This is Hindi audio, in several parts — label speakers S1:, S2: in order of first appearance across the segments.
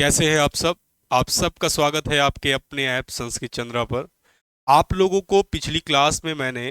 S1: कैसे हैं आप सब। आप सबका स्वागत है आपके अपने ऐप संस्कृत चंद्रा पर। आप लोगों को पिछली क्लास में मैंने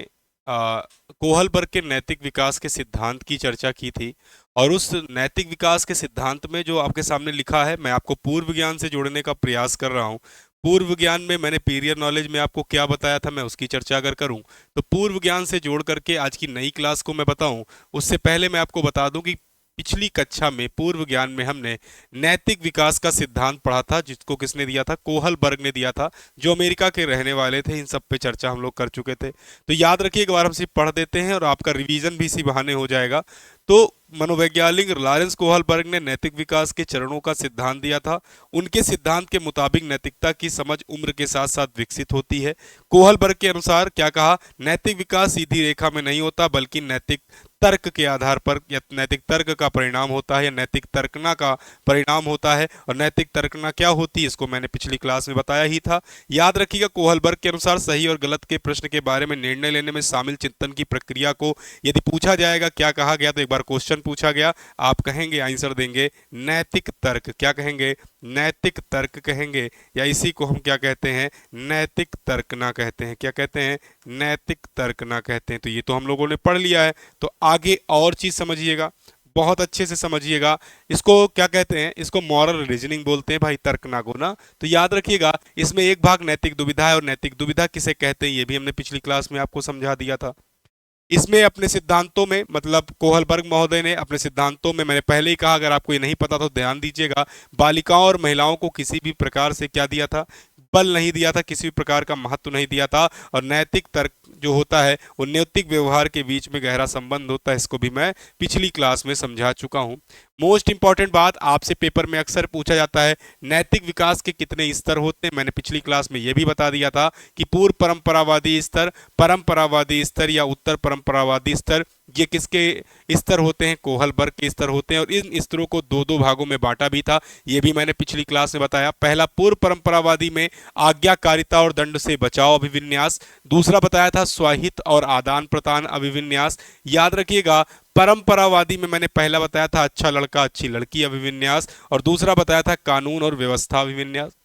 S1: कोहलबर्ग के नैतिक विकास के सिद्धांत की चर्चा की थी। और उस नैतिक विकास के सिद्धांत में जो आपके सामने लिखा है, मैं आपको पूर्व ज्ञान से जोड़ने का प्रयास कर रहा हूँ। पूर्व ज्ञान में मैंने पीरियड नॉलेज में आपको क्या बताया था, मैं उसकी चर्चा अगर करूं तो पूर्व ज्ञान से जोड़ करके आज की नई क्लास को मैं बताऊं, उससे पहले मैं आपको बता दूं कि पिछली कक्षा में पूर्व ज्ञान में हमने नैतिक विकास का सिद्धांत पढ़ा था, जिसको किसने दिया था? कोहलबर्ग ने दिया था, जो अमेरिका के रहने वाले थे। इन सब पे चर्चा हम लोग कर चुके थे, तो याद रखिए एक बार हम सिर्फ पढ़ देते हैं और आपका रिवीजन भी इसी बहाने हो जाएगा। तो मनोवैज्ञानिक लॉरेंस कोहलबर्ग ने नैतिक विकास के चरणों का सिद्धांत दिया था। उनके सिद्धांत के मुताबिक नैतिकता की समझ उम्र के साथ साथ विकसित होती है। कोहलबर्ग के अनुसार क्या कहा? नैतिक विकास सीधी रेखा में नहीं होता, बल्कि नैतिक तर्क के आधार पर या नैतिक तर्क का परिणाम होता है, या नैतिक तर्कना का परिणाम होता है। और नैतिक तर्कना क्या होती है, इसको मैंने पिछली क्लास में बताया ही था। याद रखिएगा, कोहलबर्ग के अनुसार सही और गलत के प्रश्न के बारे में निर्णय लेने में शामिल चिंतन की प्रक्रिया को यदि पूछा जाएगा क्या कहा गया, तो एक बार क्वेश्चन पूछा गया, आप कहेंगे, आंसर देंगे नैतिक तर्क। क्या कहेंगे? नैतिक तर्क कहेंगे, या इसी को हम क्या कहते हैं? नैतिक तर्कना कहते हैं। क्या कहते हैं? नैतिक तर्कना कहते हैं। तो ये तो हम लोगों ने पढ़ लिया है। तो आगे और चीज समझिएगा, बहुत अच्छे से समझिएगा। इसको क्या कहते हैं? इसको मॉरल रीजनिंग बोलते हैं भाई, तर्कना को ना। तो याद रखिएगा, इसमें एक भाग नैतिक दुविधा है, और नैतिक दुविधा किसे कहते हैं ये भी हमने पिछली क्लास में आपको समझा दिया था। इसमें अपने सिद्धांतों में, मतलब कोहलबर्ग महोदय ने अपने सिद्धांतों में, मैंने पहले ही कहा, अगर आपको ये नहीं पता तो ध्यान दीजिएगा, बालिकाओं और महिलाओं को किसी भी प्रकार से क्या दिया था? बल नहीं दिया था, किसी भी प्रकार का महत्व नहीं दिया था। और नैतिक तर्क जो होता है वो नैतिक व्यवहार के बीच में गहरा संबंध होता है, इसको भी मैं पिछली क्लास में समझा चुका हूं। मोस्ट इंपॉर्टेंट बात, आपसे पेपर में अक्सर पूछा जाता है, नैतिक विकास के कितने स्तर होते हैं? मैंने पिछली क्लास में यह भी बता दिया था कि पूर्व परंपरावादी स्तर, परंपरावादी स्तर या उत्तर परंपरावादी स्तर, ये किसके स्तर होते हैं? कोहलबर्ग के स्तर होते हैं। और इन स्तरों को दो दो भागों में बांटा भी था, ये भी मैंने पिछली क्लास में बताया। पहला, पूर्व परंपरावादी में आज्ञाकारिता और दंड से बचाव अभिविन्यास। दूसरा बताया था स्वाहित और आदान प्रदान अभिविन्यास। याद रखिएगा, परंपरावादी में मैंने पहला बताया था अच्छा लड़का अच्छी लड़की अभिविन्यास, और दूसरा बताया था कानून और व्यवस्था अभिविन्यास।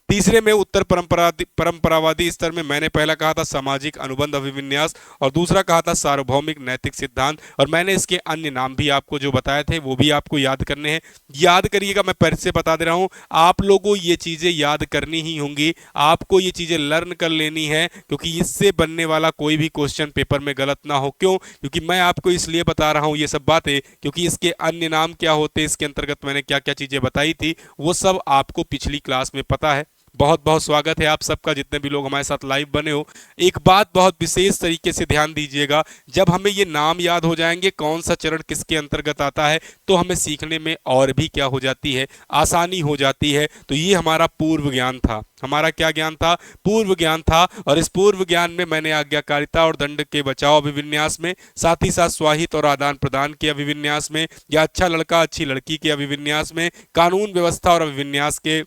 S1: तीसरे में उत्तर परंपरावादी स्तर में मैंने पहला कहा था सामाजिक अनुबंध अभिविन्यास, और दूसरा कहा था सार्वभौमिक नैतिक सिद्धांत। और मैंने इसके अन्य नाम भी आपको जो बताए थे वो भी आपको याद करने हैं। याद करिएगा, मैं पहले से बता दे रहा हूं, आप लोगों ये चीजें याद करनी ही होंगी, आपको ये चीजें लर्न कर लेनी है, क्योंकि इससे बनने वाला कोई भी क्वेश्चन पेपर में गलत ना हो। क्यों? क्योंकि मैं आपको इसलिए बता रहा हूं ये सब बातें, क्योंकि इसके अन्य नाम क्या होते हैं, इसके अंतर्गत मैंने क्या क्या चीजें बताई थी, वो सब आपको पिछली क्लास में पता है। बहुत बहुत स्वागत है आप सबका, जितने भी लोग हमारे साथ लाइव बने हो। एक बात बहुत विशेष तरीके से ध्यान दीजिएगा, जब हमें ये नाम याद हो जाएंगे कौन सा चरण किसके अंतर्गत आता है, तो हमें सीखने में और भी क्या हो जाती है? आसानी हो जाती है। तो ये हमारा पूर्व ज्ञान था। हमारा क्या ज्ञान था? पूर्व ज्ञान था। और इस पूर्व ज्ञान में मैंने आज्ञाकारिता और दंड के बचाव अभिविन्यास में, साथ ही साथ स्वाहित और आदान प्रदान के अभिविन्यास में, या अच्छा लड़का अच्छी लड़की के अभिविन्यास में, कानून व्यवस्था और अभिविन्यास के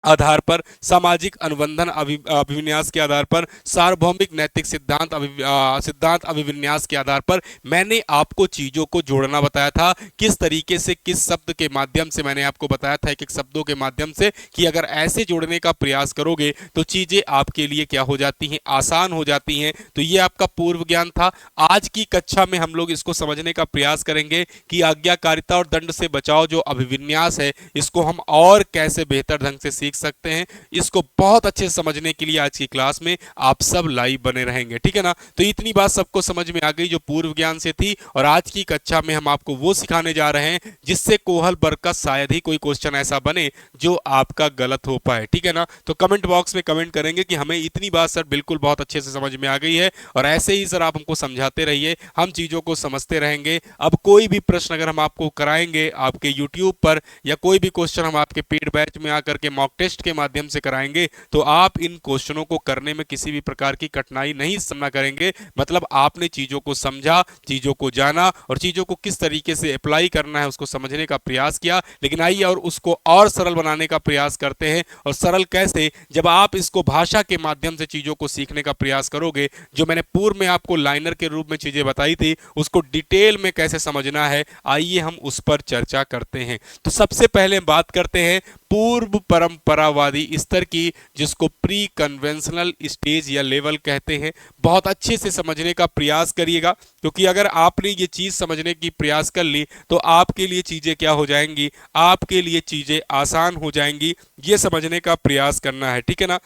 S1: आधार पर, सामाजिक अनुबंधन अभिविन्यास के आधार पर, सार्वभौमिक नैतिक सिद्धांत अभिविन्यास के आधार पर मैंने आपको चीजों को जोड़ना बताया था। किस तरीके से, किस शब्द के माध्यम से, मैंने आपको बताया था एक एक शब्दों के माध्यम से, कि अगर ऐसे जोड़ने का प्रयास करोगे तो चीजें आपके लिए क्या हो जाती हैं? आसान हो जाती हैं। तो ये आपका पूर्व ज्ञान था। आज की कक्षा में हम लोग इसको समझने का प्रयास करेंगे कि आज्ञाकारिता और दंड से बचाव जो अभिविन्यास है, इसको हम और कैसे बेहतर ढंग से सकते हैं। इसको बहुत अच्छे से समझने के लिए आज की क्लास में आप सब लाइव बने रहेंगे, ठीक है ना? तो इतनी बात सबको समझ में आ गई जो पूर्व ज्ञान से थी। और आज की कक्षा में हम आपको वो सिखाने जा रहे हैं जिससे कोहलबर्ग का शायद ही कोई क्वेश्चन ऐसा बने जो आपका गलत हो पाए, ठीक है ना? तो कमेंट बॉक्स में कमेंट करेंगे कि हमें इतनी बात सर बिल्कुल बहुत अच्छे से समझ में आ गई है, और ऐसे ही सर आप हमको समझाते रहिए, हम चीजों को समझते रहेंगे। अब कोई भी प्रश्न अगर हम आपको कराएंगे आपके यूट्यूब पर, या कोई भी क्वेश्चन हम आपके पेड बैच में आकर के मॉक टेस्ट के माध्यम से कराएंगे, तो आप इन क्वेश्चनों को करने में किसी भी प्रकार की कठिनाई नहीं सामना करेंगे। मतलब आपने चीजों को समझा, चीजों को जाना, और चीजों को किस तरीके से अप्लाई करना है उसको समझने का प्रयास किया। लेकिन आइए और उसको और सरल बनाने का प्रयास करते हैं। और सरल कैसे? जब आप इसको भाषा के माध्यम से चीजों को सीखने का प्रयास करोगे, जो मैंने पूर्व में आपको लाइनर के रूप में चीजें बताई थी, उसको डिटेल में कैसे समझना है, आइए हम उस पर चर्चा करते हैं। तो सबसे पहले बात करते हैं पूर्व परंपरावादी स्तर की, जिसको प्री कन्वेंशनल स्टेज या लेवल कहते हैं। बहुत अच्छे से समझने का प्रयास करिएगा, क्योंकि अगर आपने ये चीज समझने की प्रयास कर ली तो आपके लिए चीजें क्या हो जाएंगी, आपके लिए चीजें आसान हो जाएंगी। ये समझने का प्रयास करना है, ठीक है ना।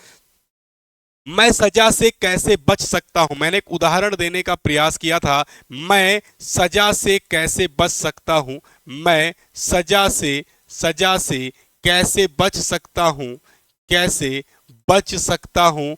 S1: मैं सजा से कैसे बच सकता हूं, मैंने एक उदाहरण देने का प्रयास किया था। मैं सजा से कैसे बच सकता हूं, मैं सजा से कैसे बच सकता हूं, कैसे बच सकता हूं,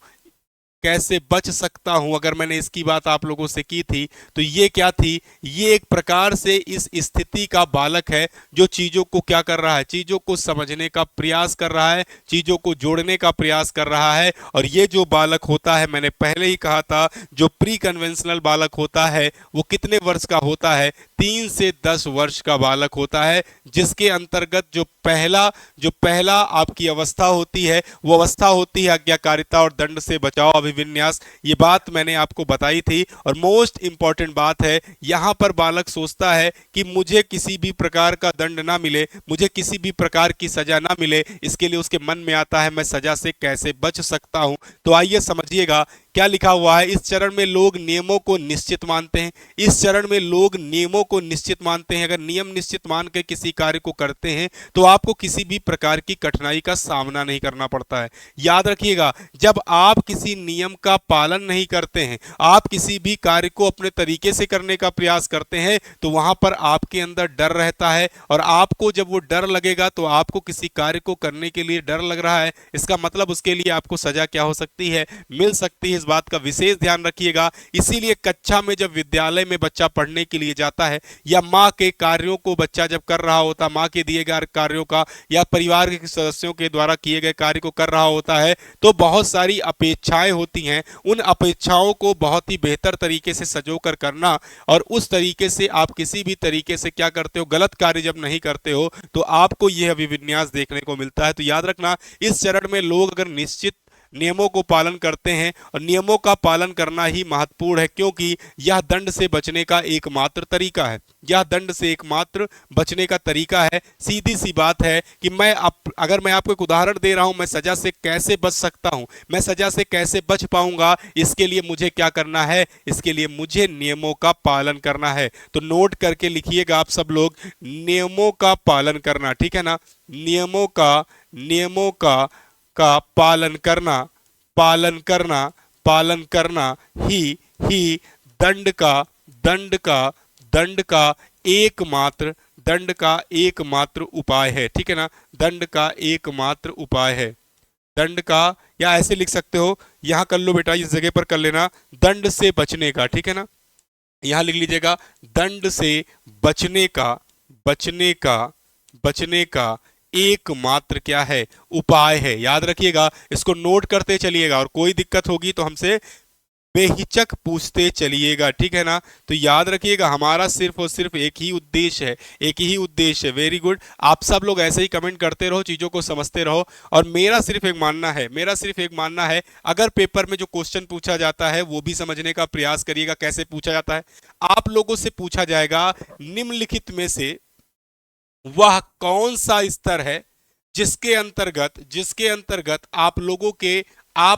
S1: कैसे बच सकता हूं। अगर मैंने इसकी बात आप लोगों से की थी तो ये क्या थी, ये एक प्रकार से इस स्थिति का बालक है जो चीजों को क्या कर रहा है, चीजों को समझने का प्रयास कर रहा है, चीजों को जोड़ने का प्रयास कर रहा है। और ये जो बालक होता है, मैंने पहले ही कहा था, जो प्री कन्वेंशनल बालक होता है वो कितने वर्ष का होता है, 3 से 10 वर्ष का बालक होता है, जिसके अंतर्गत जो पहला आपकी अवस्था होती है वो अवस्था होती है आज्ञाकारिता और दंड से बचाव अभिविन्यास। ये बात मैंने आपको बताई थी। और मोस्ट इंपॉर्टेंट बात है, यहां पर बालक सोचता है कि मुझे किसी भी प्रकार का दंड ना मिले, मुझे किसी भी प्रकार की सजा ना मिले, इसके लिए उसके मन में आता है मैं सजा से कैसे बच सकता हूं। तो आइए समझिएगा क्या लिखा हुआ है। इस चरण में लोग नियमों को निश्चित मानते हैं, इस चरण में लोग नियमों को निश्चित मानते हैं। अगर नियम निश्चित मान के किसी कार्य को करते हैं तो आपको किसी भी प्रकार की कठिनाई का सामना नहीं करना पड़ता है। याद रखिएगा, जब आप किसी नियम का पालन नहीं करते हैं, आप किसी भी कार्य को अपने तरीके से करने का प्रयास करते हैं, तो वहां पर आपके अंदर डर रहता है। और आपको जब वो डर लगेगा तो आपको किसी कार्य को करने के लिए डर लग रहा है, इसका मतलब उसके लिए आपको सजा क्या हो सकती है, मिल सकती है। इस बात का विशेष ध्यान रखिएगा। इसीलिए कक्षा में जब विद्यालय में बच्चा पढ़ने के लिए जाता है, या माँ के कार्यों को बच्चा जब कर रहा होता, माँ के दिए गए कार्यों का या परिवार के सदस्यों के द्वारा किए गए कार्य को कर रहा होता है, तो बहुत सारी अपेक्षाएं होती हैं। उन अपेक्षाओं को बहुत ही बेहतर तरीके से सजोकर करना, और उस तरीके से आप किसी भी तरीके से क्या करते हो, गलत कार्य जब नहीं करते हो तो आपको यह अभिविन्यास देखने को मिलता है। तो याद रखना, इस चरण में लोग अगर निश्चित नियमों को पालन करते हैं, और नियमों का पालन करना ही महत्वपूर्ण है, क्योंकि यह दंड से बचने का एकमात्र तरीका है, यह दंड से एकमात्र बचने का तरीका है। सीधी सी बात है कि अगर मैं आपको एक उदाहरण दे रहा हूं, मैं सजा से कैसे बच सकता हूं, मैं सजा से कैसे बच पाऊंगा, इसके लिए मुझे क्या करना है, इसके लिए मुझे नियमों का पालन करना है। तो नोट करके लिखिएगा आप सब लोग, नियमों का पालन करना, ठीक है ना। नियमों का पालन करना, पालन करना ही दंड का एकमात्र उपाय है, ठीक है ना। दंड का एकमात्र उपाय है, दंड का, या ऐसे लिख सकते हो, यहां कर लो बेटा, इस जगह पर कर लेना, दंड से बचने का, ठीक है ना। यहां लिख लीजिएगा, दंड से बचने का एकमात्र क्या है, उपाय है। याद रखिएगा, इसको नोट करते चलिएगा, और कोई दिक्कत होगी तो हमसे बेहिचक पूछते चलिएगा, ठीक है ना। तो याद रखिएगा, हमारा सिर्फ और सिर्फ एक ही उद्देश्य है। वेरी गुड, आप सब लोग ऐसे ही कमेंट करते रहो, चीजों को समझते रहो। और मेरा सिर्फ एक मानना है, अगर पेपर में जो क्वेश्चन पूछा जाता है वो भी समझने का प्रयास करिएगा। कैसे पूछा जाता है, आप लोगों से पूछा जाएगा, निम्नलिखित में से वह कौन सा स्तर है जिसके अंतर्गत आप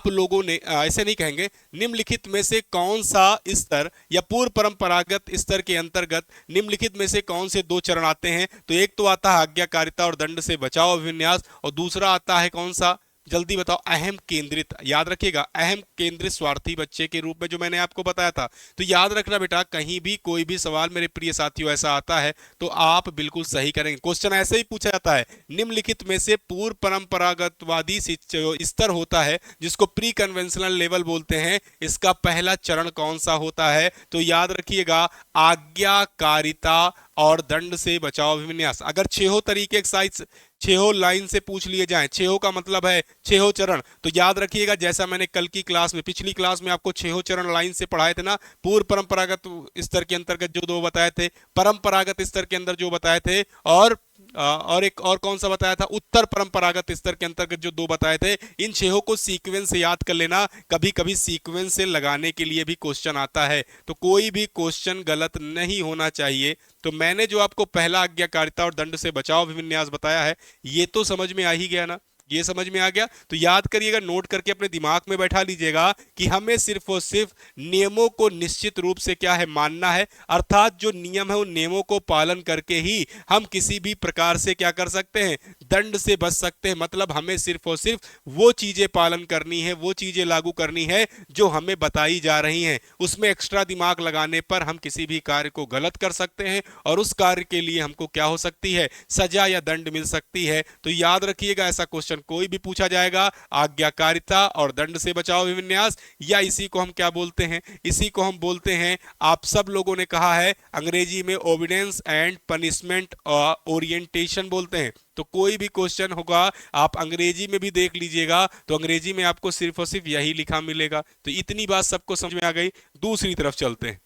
S1: लोगों ने ऐसे नहीं कहेंगे, निम्नलिखित में से कौन सा स्तर या पूर्व परंपरागत स्तर के अंतर्गत निम्नलिखित में से कौन से 2 चरण आते हैं। तो एक तो आता है आज्ञाकारिता और दंड से बचाव अभिविन्यास, और दूसरा आता है कौन सा, जल्दी बताओ, अहम केंद्रित। याद रखिएगा, अहम केंद्रित स्वार्थी बच्चे के रूप में, जो मैंने आपको बताया था। तो याद रखना बेटा, कहीं भी कोई भी सवाल मेरे प्रिय साथियों ऐसा आता है तो आप बिल्कुल सही करेंगे। क्वेश्चन ऐसे ही पूछा जाता है, निम्नलिखित में से पूर्व परंपरागतवादी स्तर होता है जिसको प्री कन्वेंशनल लेवल बोलते हैं, इसका पहला चरण कौन सा होता है। तो याद रखिएगा, आज्ञाकारिता और दंड से बचाव अभिविन्यास। अगर 6 तरीके साइज 6 लाइन से पूछ लिए जाएं, 6 का मतलब है 6 चरण, तो याद रखिएगा, जैसा मैंने कल की क्लास में, पिछली क्लास में आपको 6 चरण लाइन से पढ़ाए थे ना, पूर्व परंपरागत स्तर के अंतर्गत जो 2 बताए थे, परंपरागत स्तर के अंदर जो बताए थे, और और एक और कौन सा बताया था, उत्तर परंपरागत स्तर के अंतर्गत जो दो बताए थे। इन छहों को सीक्वेंस से याद कर लेना, कभी कभी सीक्वेंस से लगाने के लिए भी क्वेश्चन आता है, तो कोई भी क्वेश्चन गलत नहीं होना चाहिए। तो मैंने जो आपको पहला आज्ञाकारिता और दंड से बचाव अभिविन्यास बताया है, ये तो समझ में आ ही गया ना, ये समझ में आ गया। तो याद करिएगा, नोट करके अपने दिमाग में बैठा लीजिएगा कि हमें सिर्फ और सिर्फ नियमों को निश्चित रूप से क्या है, मानना है। अर्थात जो नियम है उन नियमों को पालन करके ही हम किसी भी प्रकार से क्या कर सकते हैं, दंड से बच सकते हैं। मतलब हमें सिर्फ और सिर्फ वो चीजें पालन करनी है, वो चीजें लागू करनी है जो हमें बताई जा रही हैं। उसमें एक्स्ट्रा दिमाग लगाने पर हम किसी भी कार्य को गलत कर सकते हैं और उस कार्य के लिए हमको क्या हो सकती है, सजा या दंड मिल सकती है। तो याद रखिएगा, ऐसा क्वेश्चन कोई भी पूछा जाएगा, आज्ञाकारिता और दंड से बचाव अभिविन्यास, या इसी को हम क्या बोलते हैं, इसी को हम बोलते हैं, आप सब लोगों ने कहा है अंग्रेजी में ओबिडेंस एंड पनिशमेंट ओरिएंटेशन बोलते हैं। तो कोई भी क्वेश्चन होगा आप अंग्रेजी में भी देख लीजिएगा, तो अंग्रेजी में आपको सिर्फ और सिर्फ यही लिखा मिलेगा। तो इतनी बात सबको समझ में आ गई। दूसरी तरफ चलते हैं,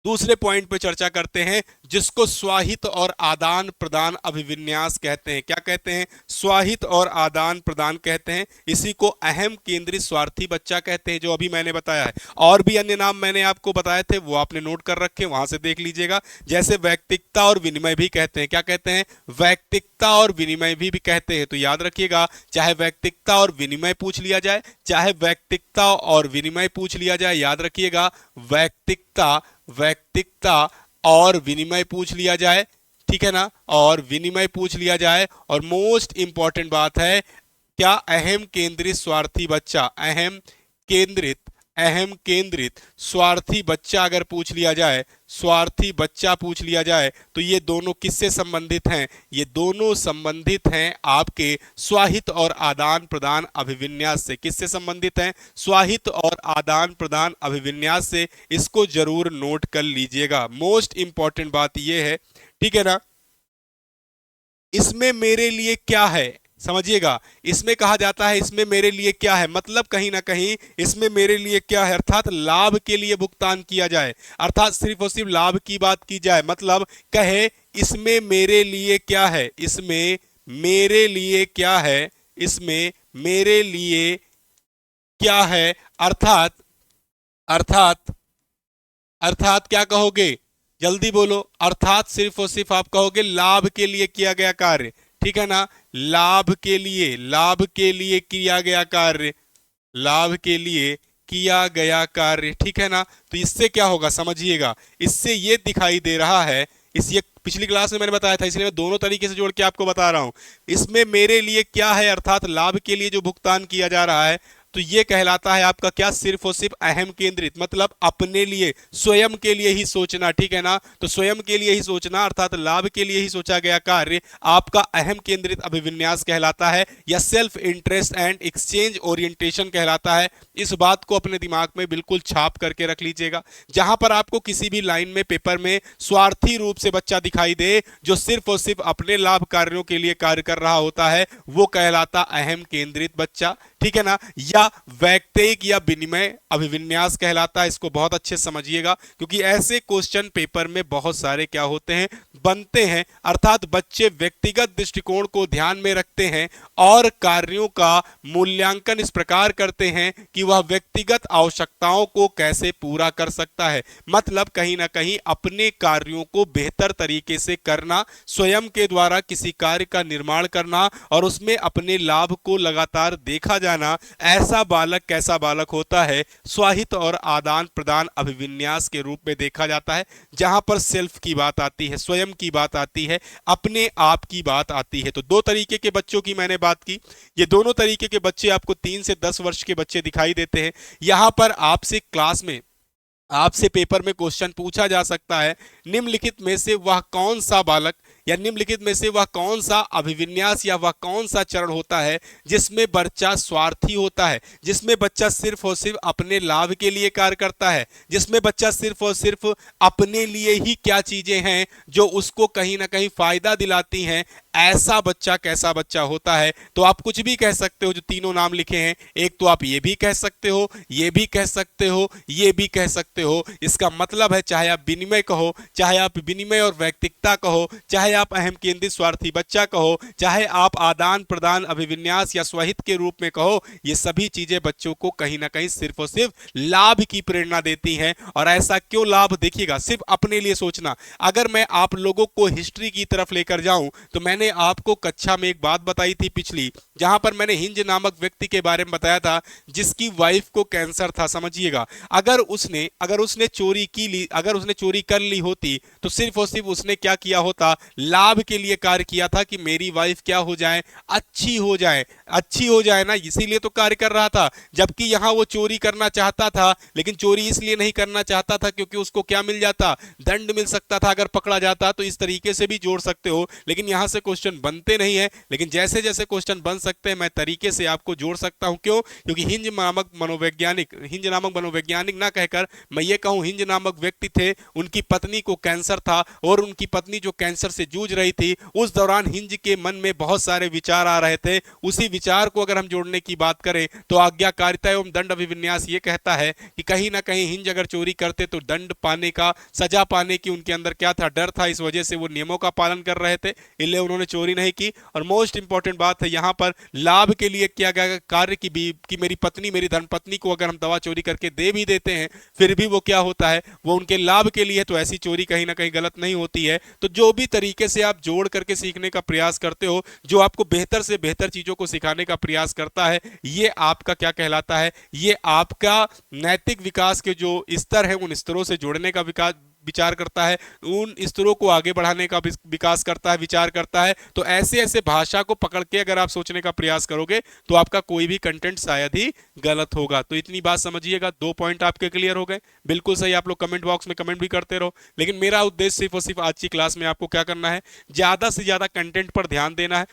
S1: दूसरे पॉइंट पे चर्चा करते हैं, जिसको स्वाहित और आदान प्रदान अभिविन्यास कहते हैं। क्या कहते हैं, स्वाहित और आदान प्रदान कहते हैं। इसी को अहम केंद्रित स्वार्थी बच्चा कहते हैं, जो अभी मैंने बताया है। और भी अन्य नाम मैंने आपको बताए थे, वो आपने नोट कर रखे, वहां से देख लीजिएगा। जैसे वैयक्तिकता और विनिमय भी कहते हैं। क्या कहते हैं, वैयक्तिकता और विनिमय भी कहते हैं। तो याद रखिएगा, चाहे वैयक्तिकता और विनिमय पूछ लिया जाए, चाहे वैयक्तिकता और विनिमय पूछ लिया जाए, याद रखिएगा, वैयक्तिकता और विनिमय पूछ लिया जाए, ठीक है ना, और विनिमय पूछ लिया जाए। और मोस्ट इंपॉर्टेंट बात है क्या, अहम केंद्रित स्वार्थी बच्चा, अहम केंद्रित स्वार्थी बच्चा अगर पूछ लिया जाए, स्वार्थी बच्चा पूछ लिया जाए, तो ये दोनों किससे संबंधित हैं, ये दोनों संबंधित हैं आपके स्वाहित और आदान प्रदान अभिविन्यास से। किससे संबंधित हैं, स्वाहित और आदान प्रदान अभिविन्यास से। इसको जरूर नोट कर लीजिएगा, मोस्ट इंपॉर्टेंट बात ये है, ठीक है ना। इसमें मेरे लिए क्या है, समझिएगा, इसमें कहा जाता है इसमें मेरे लिए क्या है, मतलब कहीं ना कहीं इसमें मेरे लिए क्या है, अर्थात लाभ के लिए भुगतान किया जाए, अर्थात सिर्फ और सिर्फ लाभ की बात की जाए। मतलब कहे इसमें मेरे लिए क्या है, इसमें मेरे लिए क्या है, इसमें मेरे लिए क्या है, अर्थात अर्थात अर्थात क्या कहोगे, जल्दी बोलो, अर्थात सिर्फ और सिर्फ आप कहोगे लाभ के लिए किया गया कार्य, ठीक है ना, लाभ के लिए किया गया कार्य, लाभ के लिए किया गया कार्य, ठीक है ना। तो इससे क्या होगा समझिएगा, इससे ये दिखाई दे रहा है, इस ये पिछली क्लास में मैंने बताया था, इसलिए मैं दोनों तरीके से जोड़ के आपको बता रहा हूं। इसमें मेरे लिए क्या है, अर्थात लाभ के लिए जो भुगतान किया जा रहा है, तो ये कहलाता है आपका क्या, सिर्फ और सिर्फ अहम केंद्रित, मतलब अपने लिए, स्वयं के लिए ही सोचना, ठीक है ना। तो स्वयं के लिए ही सोचना अर्थात लाभ के लिए ही सोचा गया कार्य आपका अहम केंद्रित अभिविन्यास कहलाता है, या self interest and exchange orientation कहलाता है। इस बात को अपने दिमाग में बिल्कुल छाप करके रख लीजिएगा। जहां पर आपको किसी भी लाइन में, पेपर में स्वार्थी रूप से बच्चा दिखाई दे, जो सिर्फ और सिर्फ अपने लाभ कार्यों के लिए कार्य कर रहा होता है, वो कहलाता अहम केंद्रित बच्चा, ठीक है ना, या वैयक्तिक या विनिमय अभिविन्यास कहलाता है। इसको बहुत अच्छे समझिएगा, क्योंकि ऐसे क्वेश्चन पेपर में बहुत सारे क्या होते हैं, बनते हैं। अर्थात बच्चे व्यक्तिगत दृष्टिकोण को ध्यान में रखते हैं और कार्यों का मूल्यांकन इस प्रकार करते हैं कि वह व्यक्तिगत आवश्यकताओं को कैसे पूरा कर सकता है। मतलब कहीं ना कहीं अपने कार्यों को बेहतर तरीके से करना, स्वयं के द्वारा किसी कार्य का निर्माण करना और उसमें अपने लाभ को लगातार देखा जाना, ऐसा बालक कैसा बालक होता है, स्वाहित और आदान प्रदान अभिविन्यास के रूप में देखा जाता है। जहां पर सेल्फ की बात आती है, स्वयं की बात आती है, अपने आप की बात आती है। तो दो तरीके के बच्चों की मैंने बात की, ये दोनों तरीके के बच्चे आपको 3 से 10 वर्ष के बच्चे दिखाई देते हैं। यहां पर आपसे क्लास में, आपसे पेपर में क्वेश्चन पूछा जा सकता है, निम्नलिखित में से वह कौन सा बालक या निम्नलिखित में से वह कौन सा अभिविन्यास या वह कौन सा चरण होता है जिसमें बच्चा स्वार्थी होता है, जिसमें बच्चा सिर्फ और सिर्फ अपने लाभ के लिए कार्य करता है, जिसमें बच्चा सिर्फ और सिर्फ अपने लिए ही क्या चीजें हैं जो उसको कहीं ना कहीं फायदा दिलाती हैं, ऐसा बच्चा कैसा बच्चा होता है। तो आप कुछ भी कह सकते हो, जो तीनों नाम लिखे हैं, एक तो आप ये भी कह सकते हो, ये भी कह सकते हो, ये भी कह सकते हो। इसका मतलब है चाहे आप विनिमय कहो, चाहे आप विनिमय और वैयक्तिकता कहो, चाहे आप अहम केंद्रित स्वार्थी बच्चा कहो, चाहे आप आदान प्रदान अभिविन्यास या स्वहित के रूप में कहो, ये सभी चीजें बच्चों को कहीं ना कहीं सिर्फ और सिर्फ लाभ की प्रेरणा देती हैं। और ऐसा क्यों लाभ? देखिएगा, सिर्फ अपने लिए सोचना। अगर मैं आप लोगों को हिस्ट्री की तरफ लेकर जाऊं तो मैंने आपको कक्षा में एक बात बताई थी पिछली, जहां पर मैंने हिंज नामक व्यक्ति के बारे में बताया था जिसकी वाइफ को कैंसर था। समझिएगा, अगर उसने चोरी की ली, अगर उसने चोरी कर ली होती तो सिर्फ और सिर्फ उसने क्या किया होता? लाभ के लिए कार्य किया था कि मेरी वाइफ क्या हो जाए? अच्छी हो जाए, अच्छी हो जाए ना, इसीलिए तो कार्य कर रहा था। जबकि यहां वो चोरी करना चाहता था, लेकिन चोरी इसलिए नहीं करना चाहता था क्योंकि उसको क्या मिल जाता? दंड मिल सकता था अगर पकड़ा जाता। तो इस तरीके से भी जोड़ सकते हो, लेकिन यहां से क्वेश्चन बनते नहीं है। लेकिन जैसे जैसे क्वेश्चन बन सकते हैं मैं तरीके से आपको जोड़ सकता हूं। क्यों? क्योंकि हिंज नामक मनोवैज्ञानिक ना कहकर मैं ये कहूं, हिंज नामक व्यक्ति थे, उनकी पत्नी को कैंसर था और उनकी पत्नी जो कैंसर से जूझ रही थी, उस दौरान हिंज के मन में बहुत सारे विचार आ रहे थे। उसी विचार को अगर हम जोड़ने की बात करें तो आज्ञाकारिता एवं दंड अभिविन्यास ये कहता है कि कहीं ना कहीं हिंज अगर चोरी करते तो दंड पाने का, सजा पाने की उनके अंदर क्या था? डर था। इस वजह से वो नियमों का पालन कर रहे थे, इसलिए उन्होंने चोरी नहीं की। और मोस्ट इंपॉर्टेंट बात है यहां पर लाभ के लिए किया गया कार्य कि मेरी पत्नी, मेरी धर्मपत्नी को अगर हम दवा चोरी करके दे भी देते हैं फिर भी वो क्या होता है? वो उनके लाभ के लिए। तो ऐसी चोरी कहीं ना कहीं गलत नहीं होती है। तो जो भी तरीके से आप जोड़ करके सीखने का प्रयास करते हो, जो आपको बेहतर से बेहतर चीजों को सिखाने का प्रयास करता है, ये आपका क्या कहलाता है? ये आपका नैतिक विकास के जो स्तर है उन स्तरों से जोड़ने का विचार करता है, उन स्तरों को आगे बढ़ाने का विकास करता है, विचार करता है। तो ऐसे ऐसे भाषा को पकड़ के अगर आप सोचने का प्रयास करोगे तो आपका कोई भी कंटेंट शायद ही गलत होगा। तो इतनी बात समझिएगा, 2 पॉइंट आपके क्लियर हो गए। बिल्कुल सही, आप लोग कमेंट बॉक्स में कमेंट भी करते रहो। लेकिन मेरा उद्देश्य सिर्फ और सिर्फ आज की क्लास में आपको क्या करना है? ज्यादा से ज्यादा कंटेंट पर ध्यान देना है।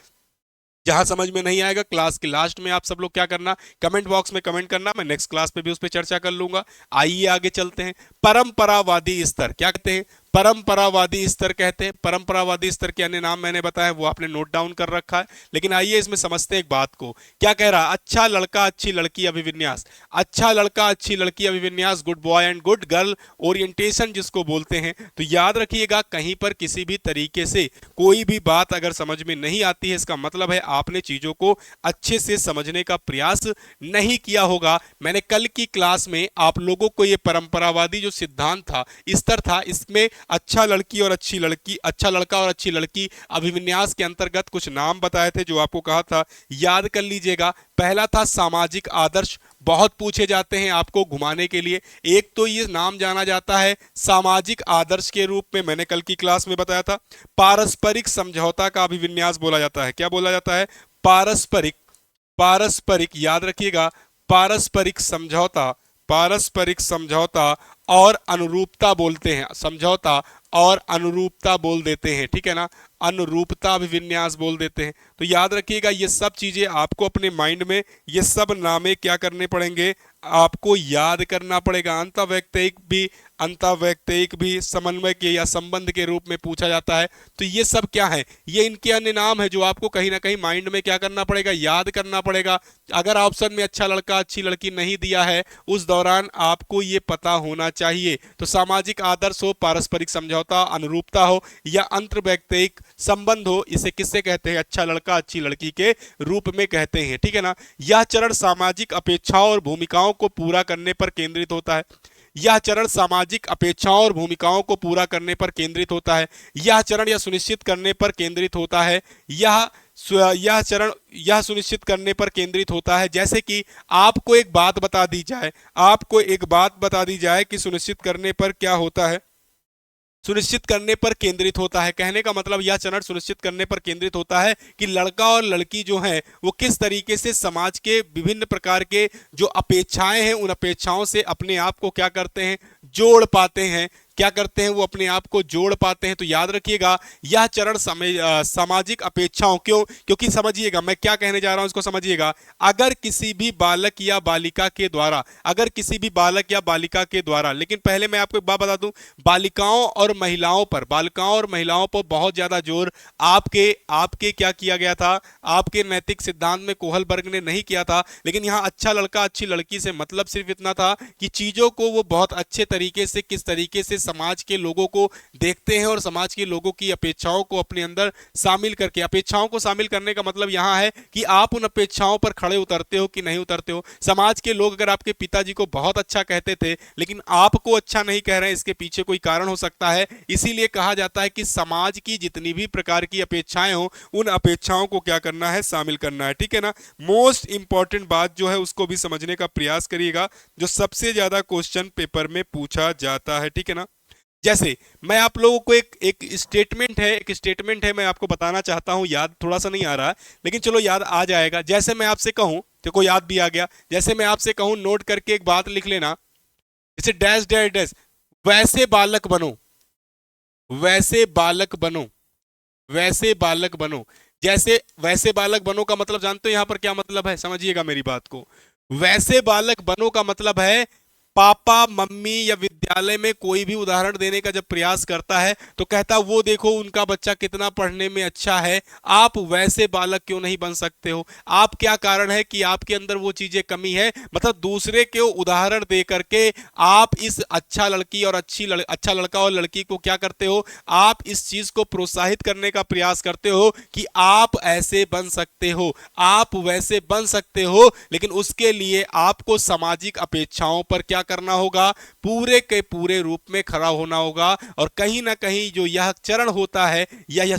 S1: जहां समझ में नहीं आएगा क्लास के लास्ट में आप सब लोग क्या करना? कमेंट बॉक्स में कमेंट करना, मैं नेक्स्ट क्लास पे भी उस पर चर्चा कर लूंगा। आइए आगे चलते हैं। परंपरावादी स्तर क्या कहते हैं? परंपरावादी स्तर कहते हैं। परंपरावादी स्तर के अन्य नाम मैंने बताया, वो आपने नोट डाउन कर रखा है। लेकिन आइए इसमें समझते हैं एक बात को। क्या कह रहा? अच्छा लड़का अच्छी लड़की अभिविन्यास, अच्छा लड़का अच्छी लड़की अभिविन्यास, good boy and good girl orientation जिसको बोलते हैं। तो याद रखिएगा, कहीं पर किसी भी तरीके से कोई भी बात अगर समझ में नहीं आती है, इसका मतलब है आपने चीजों को अच्छे से समझने का प्रयास नहीं किया होगा। मैंने कल की क्लास में आप लोगों को ये परंपरावादी जो सिद्धांत था, स्तर था, इसमें अच्छा लड़की और अच्छी लड़की, अच्छा लड़का और अच्छी लड़की अभिविन्यास के अंतर्गत कुछ नाम बताए थे जो आपको कहा था, याद कर लीजिएगा। पहला था सामाजिक आदर्श, बहुत पूछे जाते हैं आपको घुमाने के लिए। एक तो ये नाम जाना जाता है सामाजिक आदर्श के रूप में, मैंने कल की क्लास में बताया था। पारस्परिक समझौता का अभिविन्यास बोला जाता है। क्या बोला जाता है? पारस्परिक, पारस्परिक याद रखिएगा, पारस्परिक समझौता, पारस्परिक समझौता और अनुरूपता बोलते हैं। समझौता और अनुरूपता बोल देते हैं, ठीक है ना? अनुरूपता अभिविन्यास बोल देते हैं। तो याद रखिएगा, ये सब चीजें आपको अपने माइंड में, ये सब नामे क्या करने पड़ेंगे? आपको याद करना पड़ेगा। अंतःवैयक्तिक भी समन्वय के या संबंध के रूप में पूछा जाता है। तो ये सब क्या है? ये इनके अन्य नाम है जो आपको कहीं ना कहीं माइंड में क्या करना पड़ेगा? याद करना पड़ेगा। अगर ऑप्शन में अच्छा लड़का अच्छी लड़की नहीं दिया है, उस दौरान आपको ये पता होना चाहिए। तो सामाजिक आदर्श हो, पारस्परिक समझौता, अनुरूपता हो या अंतर्वैयक्तिक संबंध हो, इसे किससे कहते हैं? अच्छा लड़का अच्छी लड़की के रूप में कहते हैं, ठीक है ना? यह चरण सामाजिक अपेक्षाओं और भूमिकाओं को पूरा करने पर केंद्रित होता है। यह चरण सामाजिक अपेक्षाओं और भूमिकाओं को पूरा करने पर केंद्रित होता है। यह चरण यह सुनिश्चित करने पर केंद्रित होता है, यह चरण यह सुनिश्चित करने पर केंद्रित होता है, जैसे कि आपको एक बात बता दी जाए, आपको एक बात बता दी जाए कि सुनिश्चित करने पर क्या होता है? सुनिश्चित करने पर केंद्रित होता है। कहने का मतलब यह चरण सुनिश्चित करने पर केंद्रित होता है कि लड़का और लड़की जो हैं वो किस तरीके से समाज के विभिन्न प्रकार के जो अपेक्षाएं हैं, उन अपेक्षाओं से अपने आप को क्या करते हैं? जोड़ पाते हैं। क्या करते हैं, वो अपने आप को जोड़ पाते हैं। तो याद रखिएगा यह चरण सामाजिक अपेक्षाओं, क्यों, क्योंकि समझिएगा मैं क्या कहने जा रहा हूं, इसको समझिएगा। अगर किसी भी बालक या बालिका के द्वारा, अगर किसी भी बालक या बालिका के द्वारा, लेकिन पहले मैं आपको एक बात बता दूं, बालिकाओं और महिलाओं पर, बालिकाओं और महिलाओं पर बहुत ज्यादा जोर आपके आपके क्या किया गया था, आपके नैतिक सिद्धांत में कोहलबर्ग ने नहीं किया था। लेकिन यहां अच्छा लड़का अच्छी लड़की से मतलब सिर्फ इतना था कि चीजों को वो बहुत अच्छे तरीके से, किस तरीके से समाज के लोगों को देखते हैं और समाज के लोगों की अपेक्षाओं को अपने अंदर शामिल करके, अपेक्षाओं को शामिल करने का मतलब यहां है कि आप उन अपेक्षाओं पर खड़े उतरते हो कि नहीं उतरते हो। समाज के लोग अगर आपके पिताजी को बहुत अच्छा कहते थे लेकिन आपको अच्छा नहीं कह रहे हैं, इसके पीछे कोई कारण हो सकता है। इसीलिए कहा जाता है कि समाज की जितनी भी प्रकार की अपेक्षाएं हो, उन अपेक्षाओं को क्या करना है, शामिल करना है। ठीक है ना। मोस्ट इंपॉर्टेंट बात जो है उसको भी समझने का प्रयास करिएगा, जो सबसे ज्यादा क्वेश्चन पेपर में पूछा जाता है। ठीक है ना। जैसे मैं आप लोगों को एक स्टेटमेंट है मैं आपको बताना चाहता हूं, याद थोड़ा सा नहीं आ रहा है लेकिन चलो याद आ जाएगा। जैसे मैं आपसे कहूं, देखो याद भी आ गया, जैसे मैं आपसे कहूं नोट करके एक बात लिख लेना, जैसे डैश डैश डैश, वैसे बालक बनो, वैसे बालक बनो, वैसे बालक बनो। जैसे वैसे बालक बनो का मतलब जानते हो यहां पर क्या मतलब है, समझिएगा मेरी बात को। वैसे बालक बनो का मतलब है पापा मम्मी या विद्यालय में कोई भी उदाहरण देने का जब प्रयास करता है तो कहता वो देखो उनका बच्चा कितना पढ़ने में अच्छा है, आप वैसे बालक क्यों नहीं बन सकते हो। आप क्या कारण है कि आपके अंदर वो चीजें कमी है, मतलब दूसरे के उदाहरण दे करके आप इस अच्छा लड़की और अच्छा लड़का और लड़की को क्या करते हो, आप इस चीज को प्रोत्साहित करने का प्रयास करते हो कि आप ऐसे बन सकते हो, आप वैसे बन सकते हो। लेकिन उसके लिए आपको सामाजिक अपेक्षाओं पर क्या करना होगा, पूरे के पूरे रूप में खड़ा होना होगा। और कहीं ना कहीं जो यह चरण होता है यह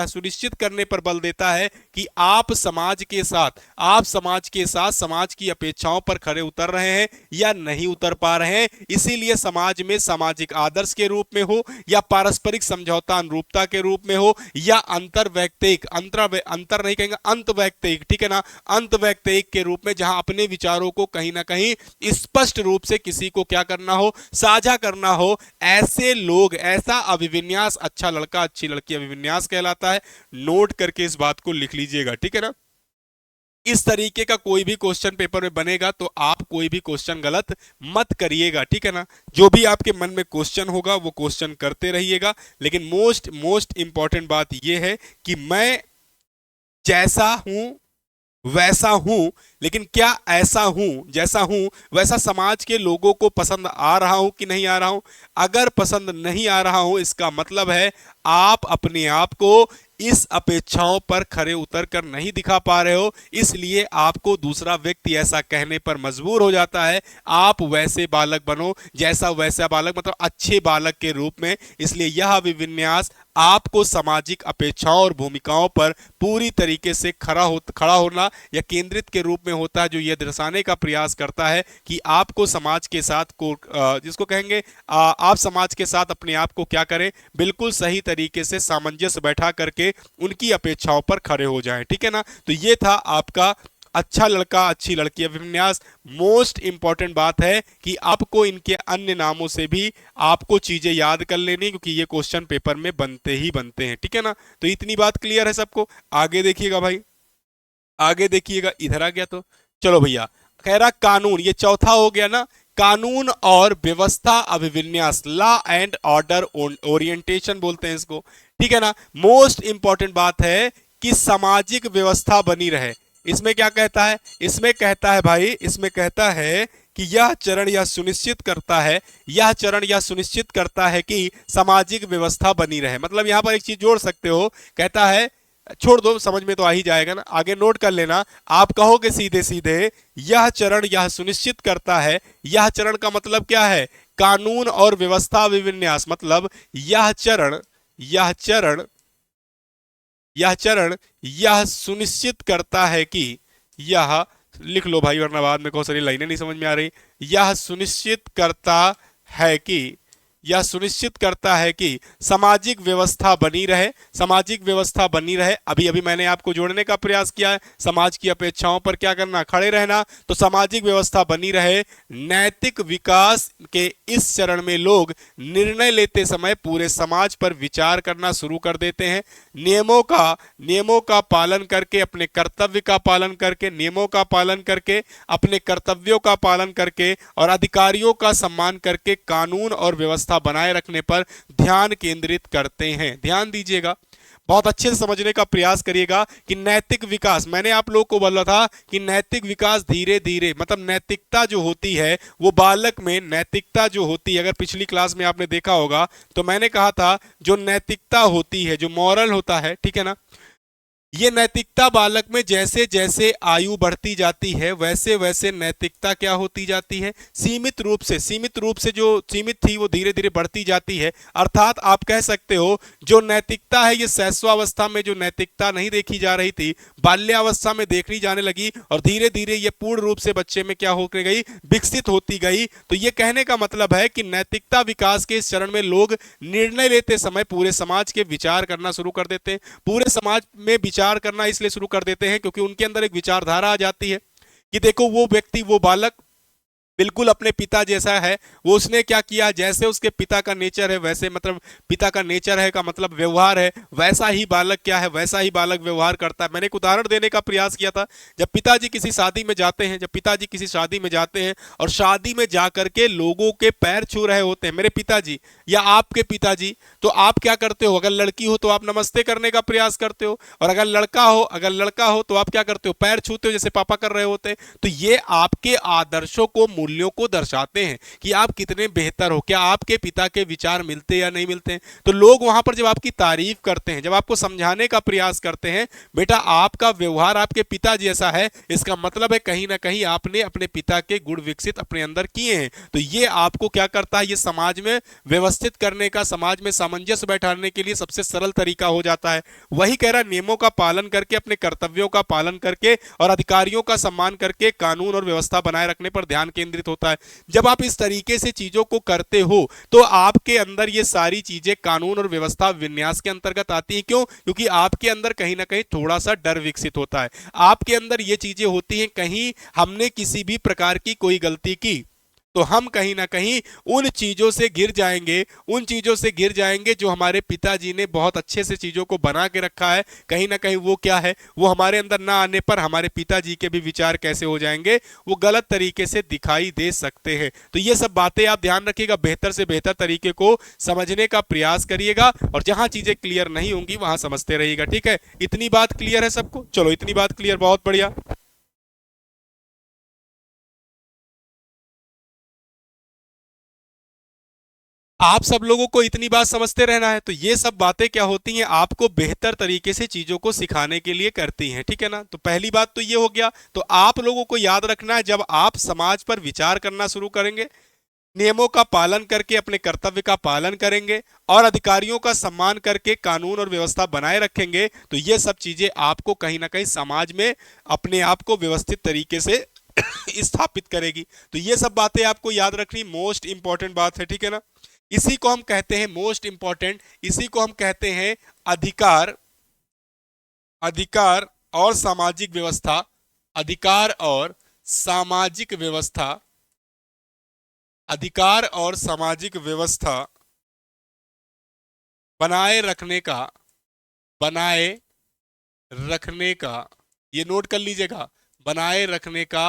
S1: सुनिश्चित करने पर बल देता है कि आप समाज के साथ समाज की अपेक्षाओं पर खड़े उतर रहे हैं या नहीं उतर पा रहे हैं। इसीलिए समाज में सामाजिक आदर्श के रूप में हो या पारस्परिक समझौता अनुरूपता के रूप में हो या अंतर नहीं कहेंगे, अंत वैयक्तिक, ठीक है ना, अंत वैयक्तिक के रूप में, जहां अपने विचारों को कहीं ना कहीं स्पष्ट रूप से किसी को क्या करना हो, साझा करना हो। ऐसे लोग, ऐसा अभिविन्यास अच्छा लड़का अच्छी लड़की अभिविन्यास कहलाता है। नोट करके इस बात को लिख लीजिएगा, ठीक है ना। इस तरीके का कोई भी क्वेश्चन पेपर में बनेगा तो आप कोई भी क्वेश्चन गलत मत करिएगा, ठीक है ना। जो भी आपके मन में क्वेश्चन होगा वो क्वेश्चन करते रहिएगा। लेकिन मोस्ट मोस्ट इंपॉर्टेंट बात यह है कि मैं जैसा हूं वैसा हूं, लेकिन क्या ऐसा हूं जैसा हूं वैसा समाज के लोगों को पसंद आ रहा हूं कि नहीं आ रहा हूं। अगर पसंद नहीं आ रहा हूं इसका मतलब है आप अपने आप को इस अपेक्षाओं पर खरे उतर कर नहीं दिखा पा रहे हो, इसलिए आपको दूसरा व्यक्ति ऐसा कहने पर मजबूर हो जाता है आप वैसे बालक बनो, जैसा वैसा बालक मतलब अच्छे बालक के रूप में। इसलिए यह अभिविन्यास आपको सामाजिक अपेक्षाओं और भूमिकाओं पर पूरी तरीके से खड़ा होना या केंद्रित के रूप में होता है, जो यह दर्शाने का प्रयास करता है कि आपको समाज के साथ जिसको कहेंगे आप समाज के साथ अपने आप को क्या करें, बिल्कुल सही तरीके से सामंजस्य बैठा करके उनकी अपेक्षाओं पर खड़े हो जाएं, ठीक है ना। तो ये था आपका अच्छा लड़का अच्छी लड़की अभिविन्यास। मोस्ट इंपॉर्टेंट बात है कि आपको इनके अन्य नामों से भी आपको चीजें याद कर लेनी, क्योंकि ये क्वेश्चन पेपर में बनते ही बनते हैं, ठीक है ना। तो इतनी बात क्लियर है सबको। आगे देखिएगा भाई, आगे देखिएगा, इधर आ गया तो चलो भैया। कह रहा कानून, ये चौथा हो गया ना, कानून और व्यवस्था अभिविन्यास, लॉ एंड ऑर्डर ओरिएंटेशन बोलते हैं इसको, ठीक है ना। मोस्ट इंपॉर्टेंट बात है कि सामाजिक व्यवस्था बनी रहे। इसमें क्या कहता है, इसमें कहता है भाई, इसमें कहता है कि यह चरण यह सुनिश्चित करता है, यह चरण यह सुनिश्चित करता है कि सामाजिक व्यवस्था बनी रहे। मतलब यहां पर एक चीज जोड़ सकते हो, कहता है, छोड़ दो समझ में तो आ ही जाएगा ना, आगे नोट कर लेना। आप कहोगे सीधे सीधे यह चरण यह सुनिश्चित करता है, यह चरण का मतलब क्या है, कानून और व्यवस्था अभिविन्यास। मतलब यह चरण यह चरण यह चरण यह सुनिश्चित करता है कि, यह लिख लो भाई वरना बाद में बहुत सारी लाइनें नहीं समझ में आ रही। यह सुनिश्चित करता है कि यह सुनिश्चित करता है कि सामाजिक व्यवस्था बनी रहे, सामाजिक व्यवस्था बनी रहे। अभी अभी मैंने आपको जोड़ने का प्रयास किया है, समाज की अपेक्षाओं पर क्या करना, खड़े रहना। तो सामाजिक व्यवस्था बनी रहे। नैतिक विकास के इस चरण में लोग निर्णय लेते समय पूरे समाज पर विचार करना शुरू कर देते हैं। नियमों का पालन करके, अपने कर्तव्य का पालन करके, नियमों का पालन करके, अपने कर्तव्यों का पालन करके और अधिकारियों का सम्मान करके कानून और व्यवस्था बनाए रखने पर ध्यान केंद्रित करते हैं। ध्यान दीजिएगा, बहुत अच्छे से समझने का प्रयास करिएगा कि नैतिक विकास, मैंने आप लोग को बोला था कि नैतिक विकास धीरे धीरे, मतलब नैतिकता जो होती है वो बालक में, नैतिकता जो होती है, अगर पिछली क्लास में आपने देखा होगा तो मैंने कहा था जो नैतिकता होती है, जो मॉरल होता है, ठीक है ना, ये नैतिकता बालक में जैसे जैसे आयु बढ़ती जाती है वैसे वैसे नैतिकता क्या होती जाती है, सीमित रूप से जो सीमित थी वो धीरे धीरे बढ़ती जाती है। अर्थात आप कह सकते हो जो नैतिकता है ये शैशवावस्था में जो नैतिकता नहीं देखी जा रही थी, बाल्यावस्था में देखी जाने लगी और धीरे धीरे ये पूर्ण रूप से बच्चे में क्या होकर गई, विकसित होती गई। तो ये कहने का मतलब है कि नैतिकता विकास के इस चरण में लोग निर्णय लेते समय पूरे समाज के विचार करना शुरू कर देते हैं। पूरे समाज में विचार करना इसलिए शुरू कर देते हैं क्योंकि उनके अंदर एक विचारधारा आ जाती है कि देखो वो व्यक्ति, वो बालक बिल्कुल अपने पिता जैसा है। वो उसने क्या किया, जैसे उसके पिता का नेचर है वैसे, मतलब पिता का नेचर है का मतलब व्यवहार है, वैसा ही बालक क्या है, वैसा ही बालक व्यवहार करता है। मैंने एक उदाहरण देने का प्रयास किया था, जब पिताजी किसी शादी में जाते हैं, जब पिताजी किसी शादी में जाते हैं और शादी में जाकर के लोगों के पैर छू रहे होते हैं, मेरे पिताजी या आपके पिताजी, तो आप क्या करते हो, अगर लड़की हो तो आप नमस्ते करने का प्रयास करते हो, और अगर लड़का हो तो आप क्या करते हो, पैर छूते हो जैसे पापा कर रहे होते हैं। तो ये आपके आदर्शों को, मूल्यों को दर्शाते हैं कि आप कितने बेहतर हो, क्या आपके पिता के विचार मिलते या नहीं मिलते हैं। तो लोग वहां पर जब आपकी तारीफ करते हैं, जब आपको समझाने का प्रयास करते हैं, बेटा आपका व्यवहार आपके पिता जैसा है, इसका मतलब है कहीं ना कहीं आपने अपने पिता के गुण विकसित अपने अंदर किए हैं। तो ये आपको क्या करता है, ये समाज में व्यवस्थित करने का, समाज में सामंजस्य बैठाने के लिए सबसे सरल तरीका हो जाता है। वही कह रहा, नियमों का पालन करके, अपने कर्तव्यों का पालन करके और अधिकारियों का सम्मान करके कानून और व्यवस्था बनाए रखने पर ध्यान केंद्रित होता है। जब आप इस तरीके से चीजों को करते हो तो आपके अंदर ये सारी चीजें कानून और व्यवस्था विन्यास के अंतर्गत आती हैं। क्यों? क्योंकि आपके अंदर कहीं ना कहीं थोड़ा सा डर विकसित होता है। आपके अंदर ये चीजें होती हैं, कहीं हमने किसी भी प्रकार की कोई गलती की तो हम कहीं ना कहीं उन चीजों से गिर जाएंगे, उन चीजों से गिर जाएंगे जो हमारे पिताजी ने बहुत अच्छे से चीजों को बना के रखा है। कहीं ना कहीं वो क्या है, वो हमारे अंदर ना आने पर हमारे पिताजी के भी विचार कैसे हो जाएंगे, वो गलत तरीके से दिखाई दे सकते हैं। तो ये सब बातें आप ध्यान रखिएगा, बेहतर से बेहतर तरीके को समझने का प्रयास करिएगा और जहां चीजें क्लियर नहीं होंगी वहां समझते रहिएगा। ठीक है, इतनी बात क्लियर है सबको? चलो, इतनी बात क्लियर, बहुत बढ़िया। आप सब लोगों को इतनी बात समझते रहना है। तो ये सब बातें क्या होती हैं, आपको बेहतर तरीके से चीजों को सिखाने के लिए करती हैं। ठीक है ना? तो पहली बात तो ये हो गया। तो आप लोगों को याद रखना है, जब आप समाज पर विचार करना शुरू करेंगे, नियमों का पालन करके अपने कर्तव्य का पालन करेंगे और अधिकारियों का सम्मान करके कानून और व्यवस्था बनाए रखेंगे, तो ये सब चीजें आपको कहीं ना कहीं समाज में अपने आप को व्यवस्थित तरीके से स्थापित करेगी। तो ये सब बातें आपको याद रखनी मोस्ट इंपॉर्टेंट बात है। ठीक है ना? इसी को हम कहते हैं मोस्ट इंपॉर्टेंट, इसी को हम कहते हैं अधिकार, अधिकार और सामाजिक व्यवस्था, अधिकार और सामाजिक व्यवस्था, अधिकार और सामाजिक व्यवस्था बनाए रखने का, बनाए रखने का, ये नोट कर लीजिएगा, बनाए रखने का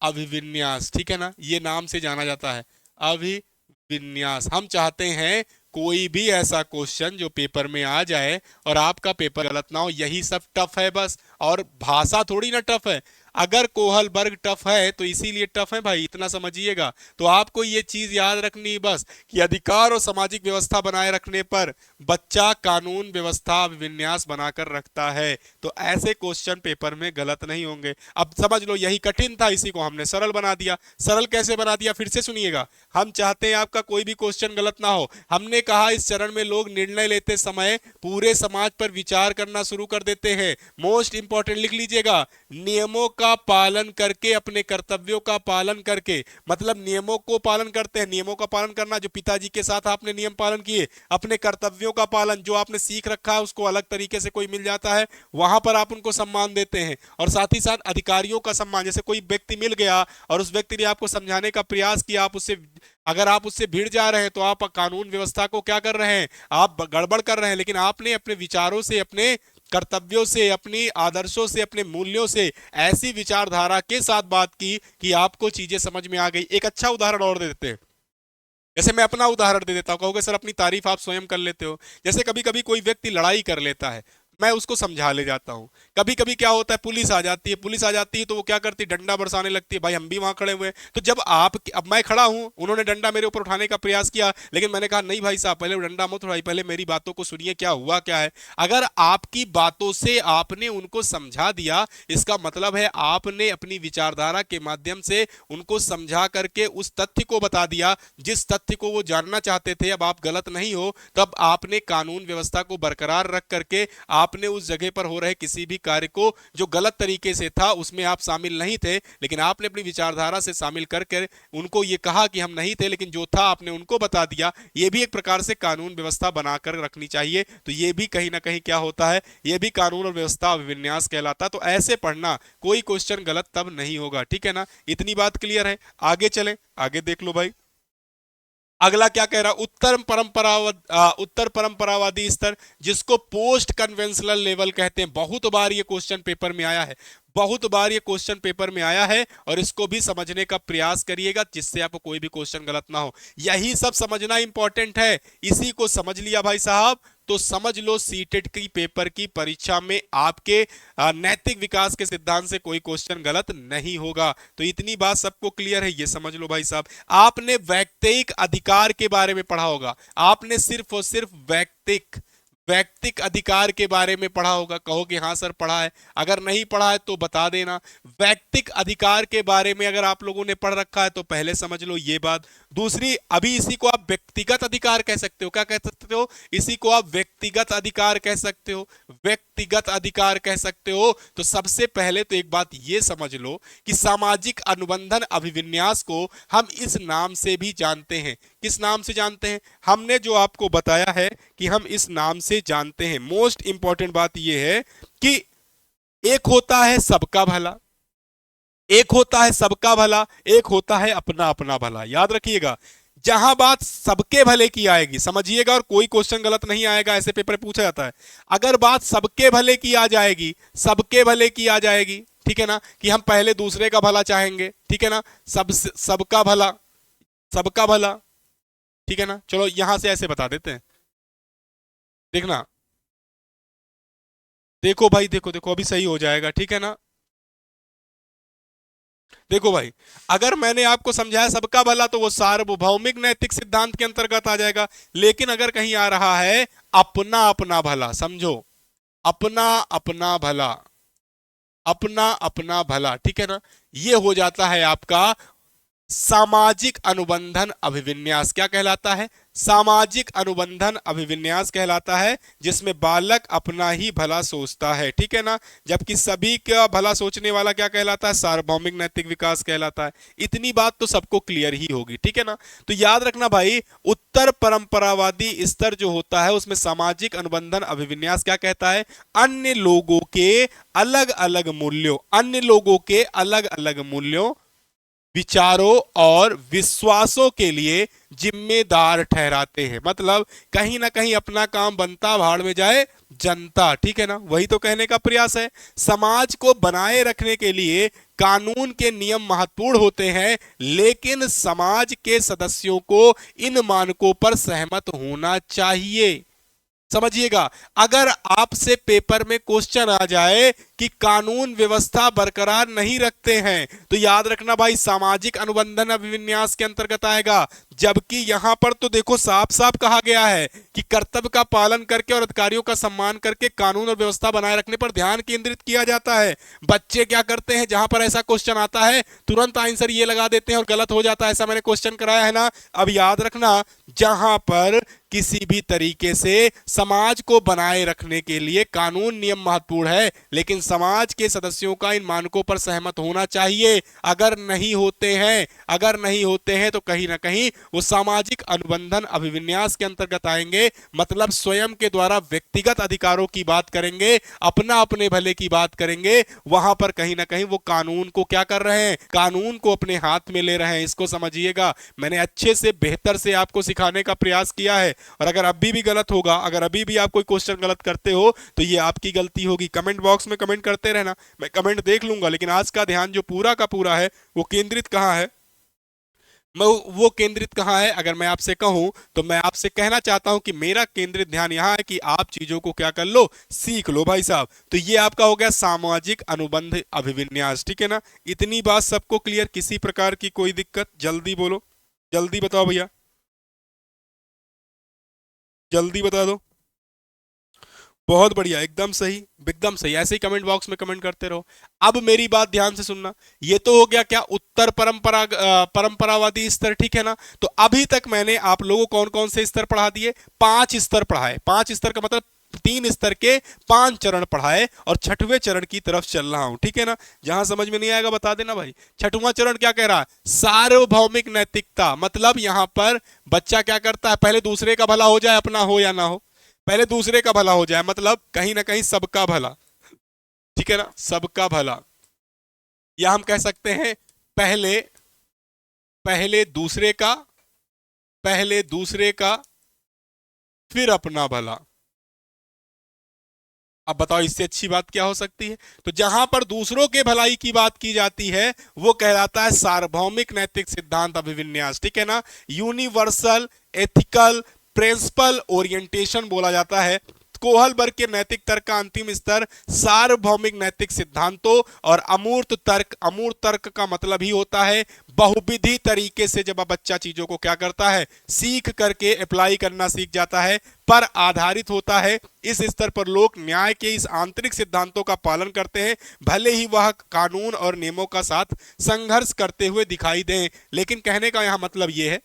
S1: अभिविन्यास। ठीक है ना? ये नाम से जाना जाता है, अभिविन्यास। हम चाहते हैं कोई भी ऐसा क्वेश्चन जो पेपर में आ जाए और आपका पेपर गलत ना हो, यही सब टफ है बस। और भाषा थोड़ी ना टफ है, अगर कोहलबर्ग टफ है तो इसीलिए टफ है भाई, इतना समझिएगा। तो आपको ये चीज याद रखनी बस कि अधिकार और सामाजिक व्यवस्था बनाए रखने पर बच्चा कानून व्यवस्था विन्यास बनाकर रखता है। तो ऐसे क्वेश्चन पेपर में गलत नहीं होंगे। अब समझ लो, यही कठिन था, इसी को हमने सरल बना दिया। सरल कैसे बना दिया, फिर से सुनिएगा। हम चाहते हैं आपका कोई भी क्वेश्चन गलत ना हो। हमने कहा इस चरण में लोग निर्णय लेते समय पूरे समाज पर विचार करना शुरू कर देते हैं। मोस्ट इंपॉर्टेंट लिख लीजिएगा, नियमों का का पालन करके, अपने कर्तव्यों का पालन करके, मतलब नियमों को पालन करते हैं, नियमों का पालन करना, जो पिताजी के साथ आपने नियम पालन किए, अपने कर्तव्यों का पालन, जो आपने सीख रखा है उसको अलग तरीके से कोई मिल जाता है वहां पर आप उनको सम्मान देते हैं, और साथ ही साथ अधिकारियों का सम्मान, जैसे कोई व्यक्ति मिल गया और उस व्यक्ति ने आपको समझाने का प्रयास किया, आप उससे, अगर आप उससे भिड़ जा रहे हैं तो आप कानून व्यवस्था को क्या कर रहे हैं, आप गड़बड़ कर रहे हैं, लेकिन आपने अपने विचारों से, अपने कर्तव्यों से, अपनी आदर्शों से, अपने मूल्यों से ऐसी विचारधारा के साथ बात की कि आपको चीजें समझ में आ गई। एक अच्छा उदाहरण और दे देते हैं, जैसे मैं अपना उदाहरण दे देता हूं, कहोगे सर अपनी तारीफ आप स्वयं कर लेते हो। जैसे कभी कभी कोई व्यक्ति लड़ाई कर लेता है, मैं उसको समझा ले जाता हूं। कभी कभी क्या होता है, पुलिस आ जाती है, पुलिस आ जाती है तो वो क्या करती है, डंडा बरसाने लगती है, भाई हम भी वहां खड़े हुए हैं। तो जब आप, अब मैं खड़ा हूं, उन्होंने डंडा मेरे ऊपर उठाने का प्रयास किया, लेकिन मैंने कहा नहीं भाई साहब, पहले डंडा मत उठाइए, पहले मेरी बातों को सुनिए, क्या हुआ क्या है। अगर आपकी बातों से आपने उनको समझा दिया, इसका मतलब है आपने अपनी विचारधारा के माध्यम से उनको समझा करके उस तथ्य को बता दिया जिस तथ्य को वो जानना चाहते थे। अब आप गलत नहीं हो, तब आपने कानून व्यवस्था को बरकरार रख करके आपने उस जगह पर हो रहे किसी भी कार्य को जो गलत तरीके से था उसमें आप शामिल नहीं थे, लेकिन आपने अपनी विचारधारा से शामिल करके उनको ये कहा कि हम नहीं थे, लेकिन जो था आपने उनको बता दिया। ये भी एक प्रकार से कानून व्यवस्था बनाकर रखनी चाहिए। तो ये भी कहीं ना कहीं क्या होता है, ये भी कानून और व्यवस्था अभिविन्यास कहलाता है। तो ऐसे पढ़ना, कोई क्वेश्चन गलत तब नहीं होगा, ठीक है ना। इतनी बात क्लियर है, आगे चलें, आगे देख लो भाई। अगला क्या कह रहा, उत्तर परंपरावादी स्तर, जिसको पोस्ट कन्वेंशनल लेवल कहते हैं। बहुत बार ये क्वेश्चन पेपर में आया है, बहुत बार ये क्वेश्चन पेपर में आया है, और इसको भी समझने का प्रयास करिएगा जिससे आपको कोई भी क्वेश्चन गलत ना हो। यही सब समझना इंपॉर्टेंट है। इसी को समझ लिया भाई साहब तो समझ लो सीटेट की पेपर की परीक्षा में आपके नैतिक विकास के सिद्धांत से कोई क्वेश्चन गलत नहीं होगा। तो इतनी बात सबको क्लियर है, ये समझ लो भाई साहब। आपने वैयक्तिक अधिकार के बारे में पढ़ा होगा, आपने सिर्फ और सिर्फ वैयक्तिक अधिकार के बारे में पढ़ा होगा। कहो कि हाँ सर पढ़ा है, अगर नहीं पढ़ा है तो बता देना। वैयक्तिक अधिकार के बारे में अगर आप लोगों ने पढ़ रखा है तो पहले समझ लो ये बात। दूसरी, अभी इसी को आप व्यक्तिगत अधिकार कह सकते हो। क्या कह सकते हो, इसी को आप व्यक्तिगत अधिकार कह सकते हो, व्यक्तिगत अधिकार कह सकते हो। तो सबसे पहले तो एक बात ये समझ लो कि सामाजिक अनुबंधन अभिविन्यास को हम इस नाम से भी जानते हैं। किस नाम से जानते हैं, हमने जो आपको बताया है कि हम इस नाम से जानते हैं। मोस्ट इंपॉर्टेंट बात यह है कि एक होता है सबका भला, एक होता है सबका भला, एक होता है अपना अपना भला। याद रखिएगा, जहां बात सबके भले की आएगी, समझिएगा, और कोई क्वेश्चन गलत नहीं आएगा, ऐसे पेपर पूछा जाता है। अगर बात सबके भले की आ जाएगी, सबके भले की आ जाएगी, ठीक है ना, कि हम पहले दूसरे का भला चाहेंगे, ठीक है ना, सबका भला, सबका भला, ठीक है ना। चलो यहां से ऐसे बता देते हैं, देखना, देखो भाई, देखो देखो अभी सही हो जाएगा, ठीक है ना। देखो भाई, अगर मैंने आपको समझाया सबका भला तो वो सार्वभौमिक नैतिक सिद्धांत के अंतर्गत आ जाएगा। लेकिन अगर कहीं आ रहा है अपना अपना भला, समझो, अपना अपना भला, अपना अपना भला, ठीक है ना, ये हो जाता है आपका सामाजिक अनुबंधन अभिविन्यास। क्या कहलाता है, सामाजिक अनुबंधन अभिविन्यास कहलाता है, जिसमें बालक अपना ही भला सोचता है, ठीक है ना। जबकि सभी का भला सोचने वाला क्या कहलाता है, सार्वभौमिक नैतिक विकास कहलाता है। इतनी बात तो सबको क्लियर ही होगी, ठीक है ना। तो याद रखना भाई, उत्तर परंपरावादी स्तर जो होता है उसमें सामाजिक अनुबंधन अभिविन्यास क्या कहता है, अन्य लोगों के अलग अलग मूल्यों, अन्य लोगों के अलग अलग मूल्यों, विचारों और विश्वासों के लिए जिम्मेदार ठहराते हैं। मतलब कहीं ना कहीं अपना काम बनता, भाड़ में जाए जनता, ठीक है ना, वही तो कहने का प्रयास है। समाज को बनाए रखने के लिए कानून के नियम महत्वपूर्ण होते हैं, लेकिन समाज के सदस्यों को इन मानकों पर सहमत होना चाहिए। समझिएगा, अगर आपसे पेपर में क्वेश्चन आ जाए कि कानून व्यवस्था बरकरार नहीं रखते हैं, तो याद रखना भाई सामाजिक अनुबंधन अभिविन्यास के अंतर्गत आएगा। जबकि यहां पर तो देखो साफ साफ कहा गया है कि कर्तव्य का पालन करके और अधिकारियों का सम्मान करके कानून और व्यवस्था बनाए रखने पर ध्यान केंद्रित किया जाता है। बच्चे क्या करते हैं, जहां पर ऐसा क्वेश्चन आता है तुरंत आंसर ये लगा देते हैं और गलत हो जाता है। ऐसा मैंने क्वेश्चन कराया है ना। अब याद रखना, जहां पर किसी भी तरीके से समाज को बनाए रखने के लिए कानून नियम महत्वपूर्ण है, लेकिन समाज के सदस्यों का इन मानकों पर सहमत होना चाहिए। अगर नहीं होते हैं तो कहीं ना कहीं वो सामाजिक अनुबंधन अभिविन्यास के अंतर्गत आएंगे, मतलब स्वयं के द्वारा व्यक्तिगत अधिकारों की बात करेंगे, अपना अपने भले की बात करेंगे, वहां पर कहीं ना कहीं वो कानून को क्या कर रहे हैं, कानून को अपने हाथ में ले रहे हैं। इसको समझिएगा, मैंने अच्छे से बेहतर से आपको सिखाने का प्रयास किया है, और अगर अभी भी गलत होगा, अगर अभी भी आप कोई क्वेश्चन गलत करते हो तो ये आपकी गलती होगी। कमेंट बॉक्स में कमेंट करते रहना, मैं कमेंट देख लूंगा, लेकिन आज का ध्यान जो पूरा का पूरा है वो केंद्रित कहाँ है, वो केंद्रित कहाँ है। अगर मैं आपसे कहूं तो मैं आपसे कहना चाहता हूं कि मेरा केंद्रित ध्यान यहां है कि आप चीजों को क्या कर लो, सीख लो भाई साहब। तो ये आपका हो गया सामाजिक अनुबंध अभिविन्यास, ठीक है ना। इतनी बात सबको क्लियर, किसी प्रकार की कोई दिक्कत? जल्दी बोलो, जल्दी बताओ भैया, जल्दी बता दो। बहुत बढ़िया, एकदम सही, एकदम सही। ऐसे ही कमेंट बॉक्स में कमेंट करते रहो। अब मेरी बात ध्यान से सुनना, ये तो हो गया क्या, उत्तर परंपरावादी स्तर, ठीक है ना। तो अभी तक मैंने आप लोगों को कौन कौन से स्तर पढ़ा दिए, 5 स्तर पढ़ाए। 5 स्तर का मतलब 3 स्तर के 5 चरण पढ़ाए, और छठवें चरण की तरफ चल रहा हूं, ठीक है ना। जहां समझ में नहीं आएगा बता देना भाई। छठवां चरण क्या कह रहा है, सार्वभौमिक नैतिकता। मतलब यहां पर बच्चा क्या करता है, पहले दूसरे का भला हो जाए, अपना हो या ना हो, पहले दूसरे का भला हो जाए, मतलब कहीं ना कहीं सबका भला, ठीक है ना, सबका भला। या हम कह सकते हैं पहले पहले दूसरे का पहले दूसरे का फिर अपना भला। अब बताओ इससे अच्छी बात क्या हो सकती है। तो जहां पर दूसरों के भलाई की बात की जाती है वो कहलाता है सार्वभौमिक नैतिक सिद्धांत अभिविन्यास, ठीक है ना। यूनिवर्सल एथिकल प्रिंसिपल ओरिएंटेशन बोला जाता है। कोहलबर्ग के नैतिक तर्क का अंतिम स्तर सार्वभौमिक नैतिक सिद्धांतों और अमूर्त तर्क। अमूर्त तर्क का मतलब ही होता है बहुविधि तरीके से जब बच्चा चीजों को क्या करता है, सीख करके अप्लाई करना सीख जाता है, पर आधारित होता है। इस स्तर पर लोग न्याय के इस आंतरिक सिद्धांतों का पालन करते हैं, भले ही वह कानून और नियमों का साथ संघर्ष करते हुए दिखाई दें। लेकिन कहने का यहां मतलब यह है,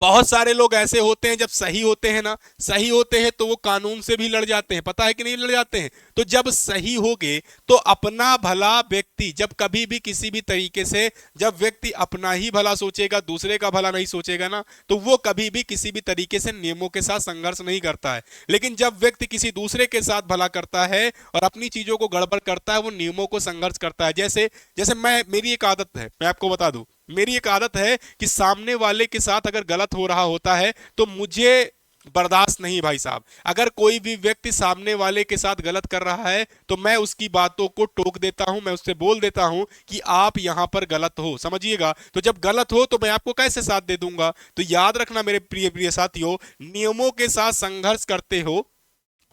S1: बहुत सारे लोग ऐसे होते हैं जब सही होते हैं ना, सही होते हैं तो वो कानून से भी लड़ जाते हैं, पता है कि नहीं लड़ जाते हैं। तो जब सही होगे तो अपना भला व्यक्ति जब कभी भी किसी भी तरीके से, जब व्यक्ति अपना ही भला सोचेगा, दूसरे का भला नहीं सोचेगा ना, तो वो कभी भी किसी भी तरीके से नियमों के साथ संघर्ष नहीं करता है। लेकिन जब व्यक्ति किसी दूसरे के साथ भला करता है और अपनी चीजों को गड़बड़ करता है, वो नियमों को संघर्ष करता है। जैसे जैसे मेरी एक आदत है, मैं आपको बता दूं, मेरी एक आदत है कि सामने वाले के साथ अगर गलत हो रहा होता है तो मुझे बर्दाश्त नहीं भाई साहब। अगर कोई भी व्यक्ति सामने वाले के साथ गलत कर रहा है तो मैं उसकी बातों को टोक देता हूं, मैं उससे बोल देता हूं कि आप यहां पर गलत हो, समझिएगा। तो जब गलत हो तो मैं आपको कैसे साथ दे दूंगा। तो याद रखना मेरे प्रिय प्रिय साथियों, नियमों के साथ संघर्ष करते हो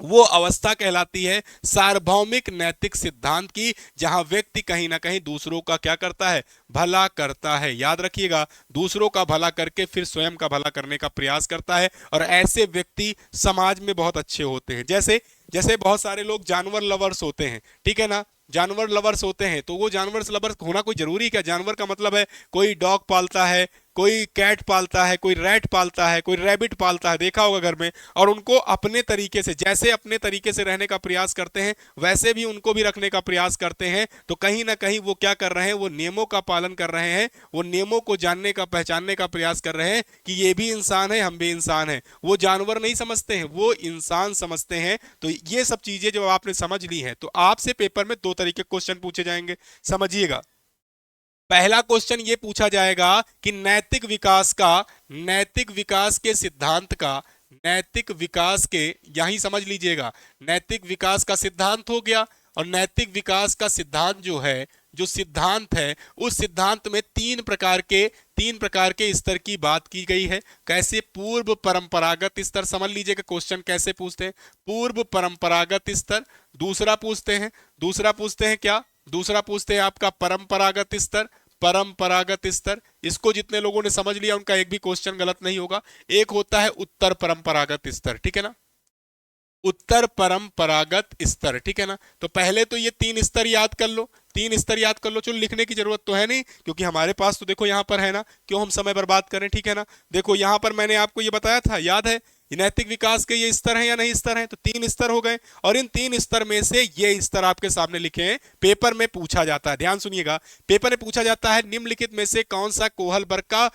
S1: वो अवस्था कहलाती है सार्वभौमिक नैतिक सिद्धांत की, जहां व्यक्ति कहीं ना कहीं दूसरों का क्या करता है, भला करता है। याद रखिएगा, दूसरों का भला करके फिर स्वयं का भला करने का प्रयास करता है, और ऐसे व्यक्ति समाज में बहुत अच्छे होते हैं। जैसे जैसे बहुत सारे लोग जानवर लवर्स होते हैं, ठीक है ना, जानवर लवर्स होते हैं। तो वो जानवर लवर्स होना कोई जरूरी क्या, जानवर का मतलब है कोई डॉग पालता है, कोई कैट पालता है, कोई रैट पालता है, कोई रैबिट पालता है, देखा होगा घर में, और उनको अपने तरीके से, जैसे अपने तरीके से रहने का प्रयास करते हैं वैसे भी उनको भी रखने का प्रयास करते हैं। तो कहीं ना कहीं वो क्या कर रहे हैं, वो नियमों का पालन कर रहे हैं, वो नियमों को जानने का, पहचानने का प्रयास कर रहे हैं कि ये भी इंसान है, हम भी इंसान हैं। वो जानवर नहीं समझते हैं, वो इंसान समझते हैं। तो ये सब चीजें जब आपने समझ ली हैं तो आपसे पेपर में 2 तरीके क्वेश्चन पूछे जाएंगे, समझिएगा। पहला क्वेश्चन ये पूछा जाएगा कि नैतिक विकास के सिद्धांत का, नैतिक विकास के, यही समझ लीजिएगा, नैतिक विकास का सिद्धांत हो गया। और नैतिक विकास का सिद्धांत जो है, जो सिद्धांत है, उस सिद्धांत में तीन प्रकार के स्तर की बात की गई है। कैसे, पूर्व परंपरागत स्तर, समझ लीजिएगा क्वेश्चन कैसे पूछते हैं, पूर्व परंपरागत स्तर। दूसरा पूछते हैं क्या, दूसरा पूछते हैं आपका परंपरागत स्तर, परंपरागत स्तर। इसको जितने लोगों ने समझ लिया उनका एक भी क्वेश्चन गलत नहीं होगा। एक होता है उत्तर परंपरागत स्तर, ठीक है ना, उत्तर परंपरागत स्तर, ठीक है ना। तो पहले तो ये 3 स्तर याद कर लो, 3 स्तर याद कर लो। चलो लिखने की जरूरत तो है नहीं, क्योंकि हमारे पास तो देखो यहां पर है ना, क्यों हम समय बर्बाद करें, ठीक है ना। देखो यहां पर मैंने आपको ये बताया था, याद है ये नैतिक विकास के ये स्तर हैं या नहीं स्तर हैं? तो 3 स्तर हो गए, और इन 3 स्तर में से ये स्तर आपके सामने लिखे हैं, पेपर में पूछा जाता है। ध्यान सुनिएगा, पेपर में पूछा जाता है निम्नलिखित में से कौन सा कोहल वर्ग का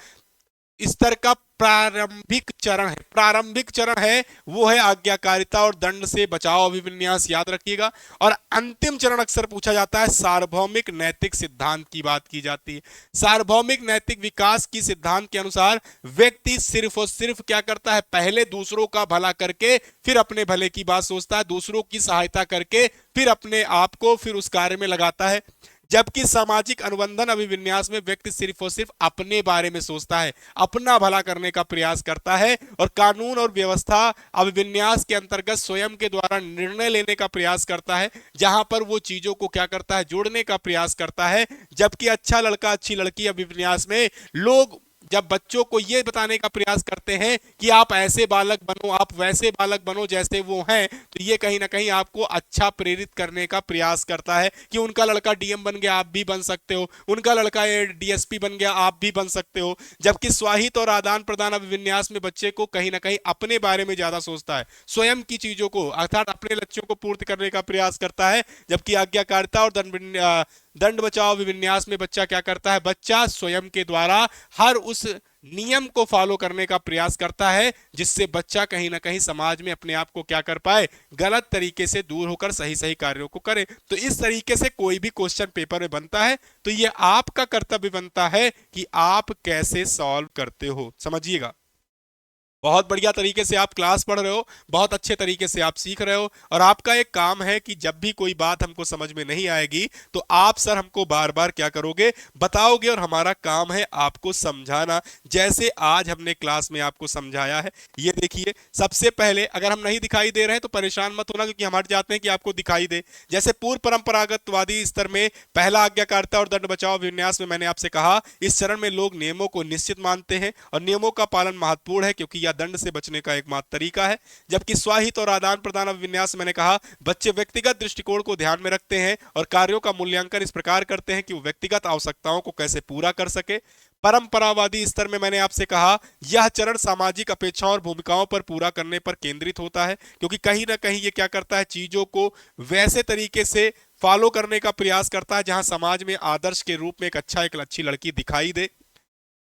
S1: स्तर का प्रारंभिक चरण है? प्रारंभिक चरण है वो है आज्ञाकारिता और दंड से बचाव अभिविन्यास, याद रखिएगा। और अंतिम चरण अक्सर पूछा जाता है सार्वभौमिक नैतिक सिद्धांत की बात की जाती है। सार्वभौमिक नैतिक विकास की सिद्धांत के अनुसार व्यक्ति सिर्फ और सिर्फ क्या करता है? पहले दूसरों का भला करके फिर अपने भले की बात सोचता है, दूसरों की सहायता करके फिर अपने आप को फिर उस कार्य में लगाता है। जबकि सामाजिक अनुबंधन अभिविन्यास में व्यक्ति सिर्फ और सिर्फ अपने बारे में सोचता है, अपना भला करने का प्रयास करता है, और कानून और व्यवस्था अभिविन्यास के अंतर्गत स्वयं के द्वारा निर्णय लेने का प्रयास करता है, जहां पर वो चीजों को क्या करता है? जोड़ने का प्रयास करता है। जबकि अच्छा लड़का अच्छी लड़की अभिविन्यास में लोग जब बच्चों को यह बताने का प्रयास करते हैं कि आप ऐसे बालक बनो, आप वैसे बालक बनो जैसे वो हैं, तो ये कहीं ना कहीं आपको अच्छा प्रेरित करने का प्रयास करता है कि उनका लड़का डीएम बन गया, आप भी बन सकते हो, उनका लड़का डीएसपी बन गया, आप भी बन सकते हो। जबकि स्वाहित और आदान प्रदान अभिविन्यास में बच्चे को कहीं ना कहीं अपने बारे में ज्यादा सोचता है, स्वयं की चीजों को अर्थात अपने लक्ष्यों को पूर्ति करने का प्रयास करता है। जबकि आज्ञाकारिता और दंड बचाव विन्यास में बच्चा क्या करता है? बच्चा स्वयं के द्वारा हर उस नियम को फॉलो करने का प्रयास करता है, जिससे बच्चा कहीं ना कहीं समाज में अपने आप को क्या कर पाए? गलत तरीके से दूर होकर सही सही कार्यों को करे। तो इस तरीके से कोई भी क्वेश्चन पेपर में बनता है तो ये आपका कर्तव्य बनता है कि आप कैसे सॉल्व करते हो। समझिएगा, बहुत बढ़िया तरीके से आप क्लास पढ़ रहे हो, बहुत अच्छे तरीके से आप सीख रहे हो, और आपका एक काम है कि जब भी कोई बात हमको समझ में नहीं आएगी तो आप सर हमको बार बार क्या करोगे? बताओगे, और हमारा काम है आपको समझाना, जैसे आज हमने क्लास में आपको समझाया है। ये देखिए, सबसे पहले अगर हम नहीं दिखाई दे रहे हैं तो परेशान मत होना, क्योंकि हम हट जाते हैं कि आपको दिखाई दे। जैसे पूर्व परंपरागतवादी स्तर में पहला आज्ञाकारिता और दंड बचाव विन्यास में मैंने आपसे कहा, इस चरण में लोग नियमों को निश्चित मानते हैं और नियमों का पालन महत्वपूर्ण है, क्योंकि यह दंड से बचने का एकमात्र तरीका है। जबकि स्वाहित और आदान प्रदान विन्यास मैंने कहा, बच्चे व्यक्तिगत दृष्टिकोण को ध्यान में रखते हैं और कार्यों का मूल्यांकन इस प्रकार करते हैं कि वो व्यक्तिगत आवश्यकताओं को कैसे पूरा कर सके। परंपरावादी स्तर में मैंने आपसे कहा, यह चरण सामाजिक अपेक्षाओं और भूमिकाओं पर पूरा करने पर केंद्रित होता है, क्योंकि कहीं ना कहीं ये क्या करता है? चीजों को वैसे तरीके से फॉलो करने का प्रयास करता है जहां समाज में आदर्श के रूप में एक अच्छी लड़की दिखाई दे।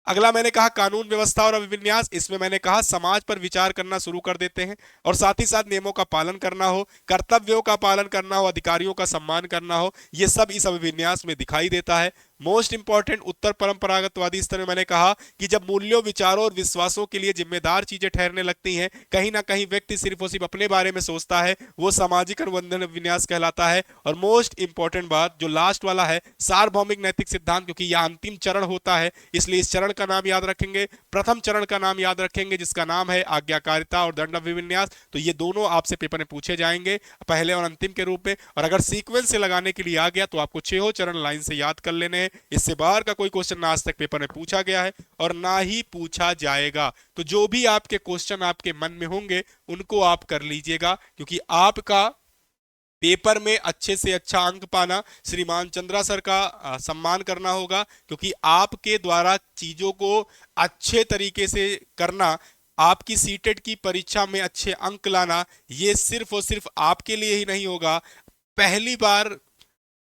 S1: अगला मैंने कहा कानून व्यवस्था और अभिविन्यास, इसमें मैंने कहा समाज पर विचार करना शुरू कर देते हैं और साथ ही साथ नियमों का पालन करना हो, कर्तव्यों का पालन करना हो, अधिकारियों का सम्मान करना हो, ये सब इस अभिविन्यास में दिखाई देता है। मोस्ट इंपॉर्टेंट उत्तर परंपरागतवादी स्तर में मैंने कहा कि जब मूल्यों, विचारों और विश्वासों के लिए जिम्मेदार चीजें ठहरने लगती हैं, कहीं ना कहीं व्यक्ति सिर्फ और सिर्फ अपने बारे में सोचता है, वो सामाजिक अनुबंधन विन्यास कहलाता है। और मोस्ट इंपॉर्टेंट बात जो लास्ट वाला है, सार्वभौमिक नैतिक सिद्धांत, क्योंकि यह अंतिम चरण होता है, इसलिए इस चरण का नाम याद रखेंगे, प्रथम चरण का नाम याद रखेंगे जिसका नाम है आज्ञाकारिता और दंड अभिविन्यास। तो ये दोनों आपसे पेपर में पूछे जाएंगे पहले और अंतिम के रूप में, और अगर सीक्वेंस से लगाने के लिए आ गया तो आपको 6 चरण लाइन से याद कर लेने हैं। इससे बाहर का कोई क्वेश्चन ना आज तक पेपर में पूछा गया है और ना ही पूछा जाएगा। तो जो भी आपके क्वेश्चन आपके मन में होंगे उनको आप कर लीजिएगा, क्योंकि आपका पेपर में अच्छे से अच्छा अंक पाना, श्रीमान चंद्रा सर का सम्मान करना होगा, क्योंकि आपके द्वारा चीजों को अच्छे तरीके से करना, आपकी सीटेट की परीक्षा में अच्छे अंक लाना, ये सिर्फ और सिर्फ आपके लिए ही नहीं होगा। पहली बार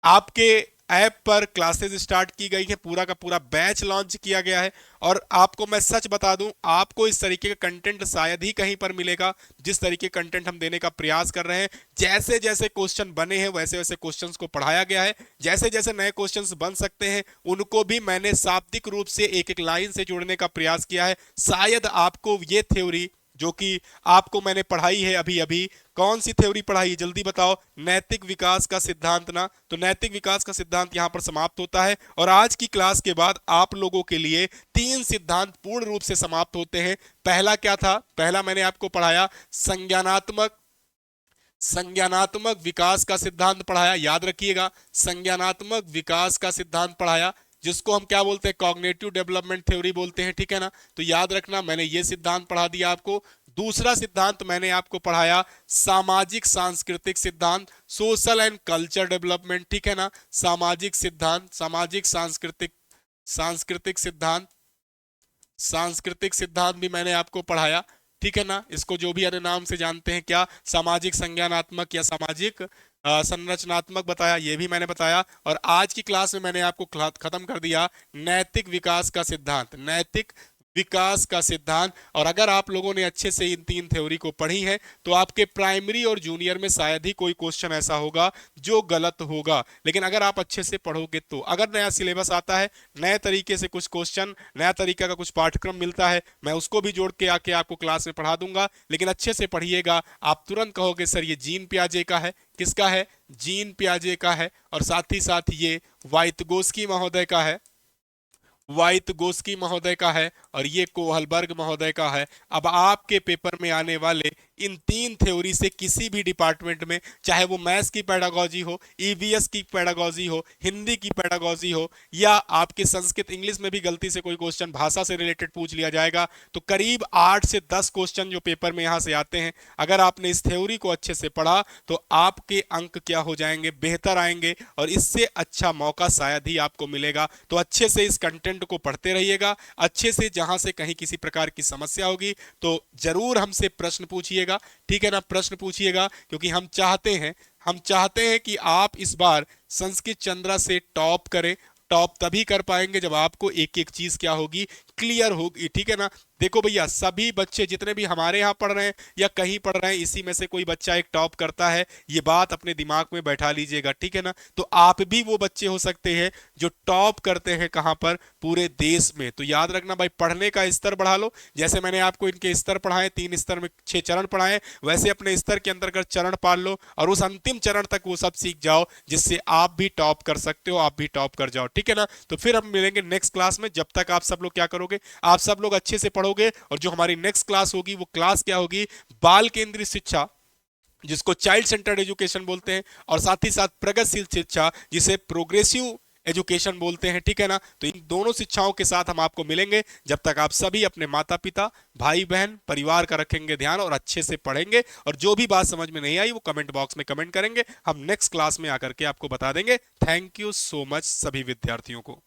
S1: आपके ऐप पर क्लासेस स्टार्ट की गई है, पूरा का पूरा बैच लॉन्च किया गया है, और आपको मैं सच बता दूं, आपको इस तरीके का कंटेंट शायद ही कहीं पर मिलेगा जिस तरीके कंटेंट हम देने का प्रयास कर रहे हैं। जैसे जैसे क्वेश्चन बने हैं वैसे वैसे क्वेश्चंस को पढ़ाया गया है, जैसे जैसे नए क्वेश्चंस बन सकते हैं उनको भी मैंने शाब्दिक रूप से एक एक लाइन से जोड़ने का प्रयास किया है। शायद आपको ये थ्योरी जो कि आपको मैंने पढ़ाई है अभी अभी, कौन सी थ्योरी पढ़ाई, जल्दी बताओ? नैतिक विकास का सिद्धांत ना। तो नैतिक विकास का सिद्धांत यहां पर समाप्त होता है, और आज की क्लास के बाद आप लोगों के लिए 3 सिद्धांत पूर्ण रूप से समाप्त होते हैं। पहला क्या था? पहला मैंने आपको पढ़ाया संज्ञानात्मक विकास का सिद्धांत पढ़ाया, याद रखिएगा, संज्ञानात्मक विकास का सिद्धांत पढ़ाया, जिसको हम क्या बोलते हैं? कॉग्निटिव डेवलपमेंट थ्योरी बोलते हैं, ठीक है ना? तो याद रखना, मैंने ये सिद्धांत पढ़ा दिया आपको। दूसरा सिद्धांत मैंने आपको पढ़ाया सामाजिक सांस्कृतिक सिद्धांत, सोशल एंड कल्चर डेवलपमेंट, ठीक है ना? सामाजिक सिद्धांत, सामाजिक सांस्कृतिक सांस्कृतिक सिद्धांत, सांस्कृतिक सिद्धांत भी मैंने आपको पढ़ाया। ठीक है ना। इसको जो भी अन्य नाम से जानते हैं, क्या सामाजिक संज्ञानात्मक या सामाजिक संरचनात्मक बताया, ये भी मैंने बताया। और आज की क्लास में मैंने आपको खत्म कर दिया नैतिक विकास का सिद्धांत, नैतिक विकास का सिद्धांत। और अगर आप लोगों ने अच्छे से इन 3 थ्योरी को पढ़ी है तो आपके प्राइमरी और जूनियर में शायद ही कोई क्वेश्चन ऐसा होगा जो गलत होगा। लेकिन अगर आप अच्छे से पढ़ोगे तो, अगर नया सिलेबस आता है, नए तरीके से कुछ क्वेश्चन, नया तरीका का कुछ पाठ्यक्रम मिलता है, मैं उसको भी जोड़ के आके आपको क्लास में पढ़ा दूंगा। लेकिन अच्छे से पढ़िएगा। आप तुरंत कहोगे सर ये जीन पियाजे का है। किसका है? जीन पियाजे का है। और साथ ही साथ ये वाइतगोस्की महोदय का है, वाइतगोस्की महोदय का है, और ये कोहलबर्ग महोदय का है। अब आपके पेपर में आने वाले इन 3 थ्योरी से किसी भी डिपार्टमेंट में, चाहे वो मैथ्स की पेडागोजी हो, ईवीएस की पेडागोजी हो, हिंदी की पेडागोजी हो, या आपके संस्कृत इंग्लिश में भी गलती से कोई क्वेश्चन भाषा से रिलेटेड पूछ लिया जाएगा, तो करीब 8 से 10 क्वेश्चन जो पेपर में यहां से आते हैं, अगर आपने इस थ्योरी को अच्छे से पढ़ा तो आपके अंक क्या हो जाएंगे? बेहतर आएंगे। और इससे अच्छा मौका शायद ही आपको मिलेगा। तो अच्छे से इस कंटेंट को पढ़ते रहिएगा। अच्छे से जहां से कहीं किसी प्रकार की समस्या होगी तो जरूर हमसे प्रश्न पूछिएगा। ठीक है ना, प्रश्न पूछिएगा, क्योंकि हम चाहते हैं कि आप इस बार संस्कृत चंद्रा से टॉप करें। टॉप तभी कर पाएंगे जब आपको एक एक चीज क्या होगी? क्लियर होगी। ठीक है ना। देखो भैया, सभी बच्चे जितने भी हमारे यहाँ पढ़ रहे हैं या कहीं पढ़ रहे हैं, इसी में से कोई बच्चा एक टॉप करता है, ये बात अपने दिमाग में बैठा लीजिएगा। ठीक है ना। तो आप भी वो बच्चे हो सकते हैं जो टॉप करते हैं। कहां पर? पूरे देश में। तो याद रखना भाई, पढ़ने का स्तर बढ़ा लो। जैसे मैंने आपको इनके स्तर पढ़ाए, 3 स्तर में 6 चरण पढ़ाए, वैसे अपने स्तर के अंतर्गत चरण पाल लो और उस अंतिम चरण तक वो सब सीख जाओ, जिससे आप भी टॉप कर सकते हो, आप भी टॉप कर जाओ। ठीक है ना। तो फिर हम मिलेंगे नेक्स्ट क्लास में। जब तक आप सब लोग क्या करोगे? आप सब लोग अच्छे से पढ़ोगे। और जो हमारी नेक्स्ट क्लास होगी वो क्लास क्या होगी? बाल केंद्रित शिक्षा, जिसको चाइल्ड सेंटर्ड एजुकेशन बोलते हैं, और साथ ही साथ प्रगतिशील शिक्षा, जिसे प्रोग्रेसिव एजुकेशन बोलते हैं। ठीक है ना। तो इन दोनों शिक्षाओं के साथ हम आपको मिलेंगे। जब तक आप सभी अपने माता पिता, भाई बहन, परिवार का रखेंगे ध्यान और अच्छे से पढ़ेंगे, और जो भी बात समझ में नहीं आई वो कमेंट बॉक्स में कमेंट करेंगे, हम नेक्स्ट क्लास में आकर के आपको बता देंगे। थैंक यू सो मच सभी विद्यार्थियों को।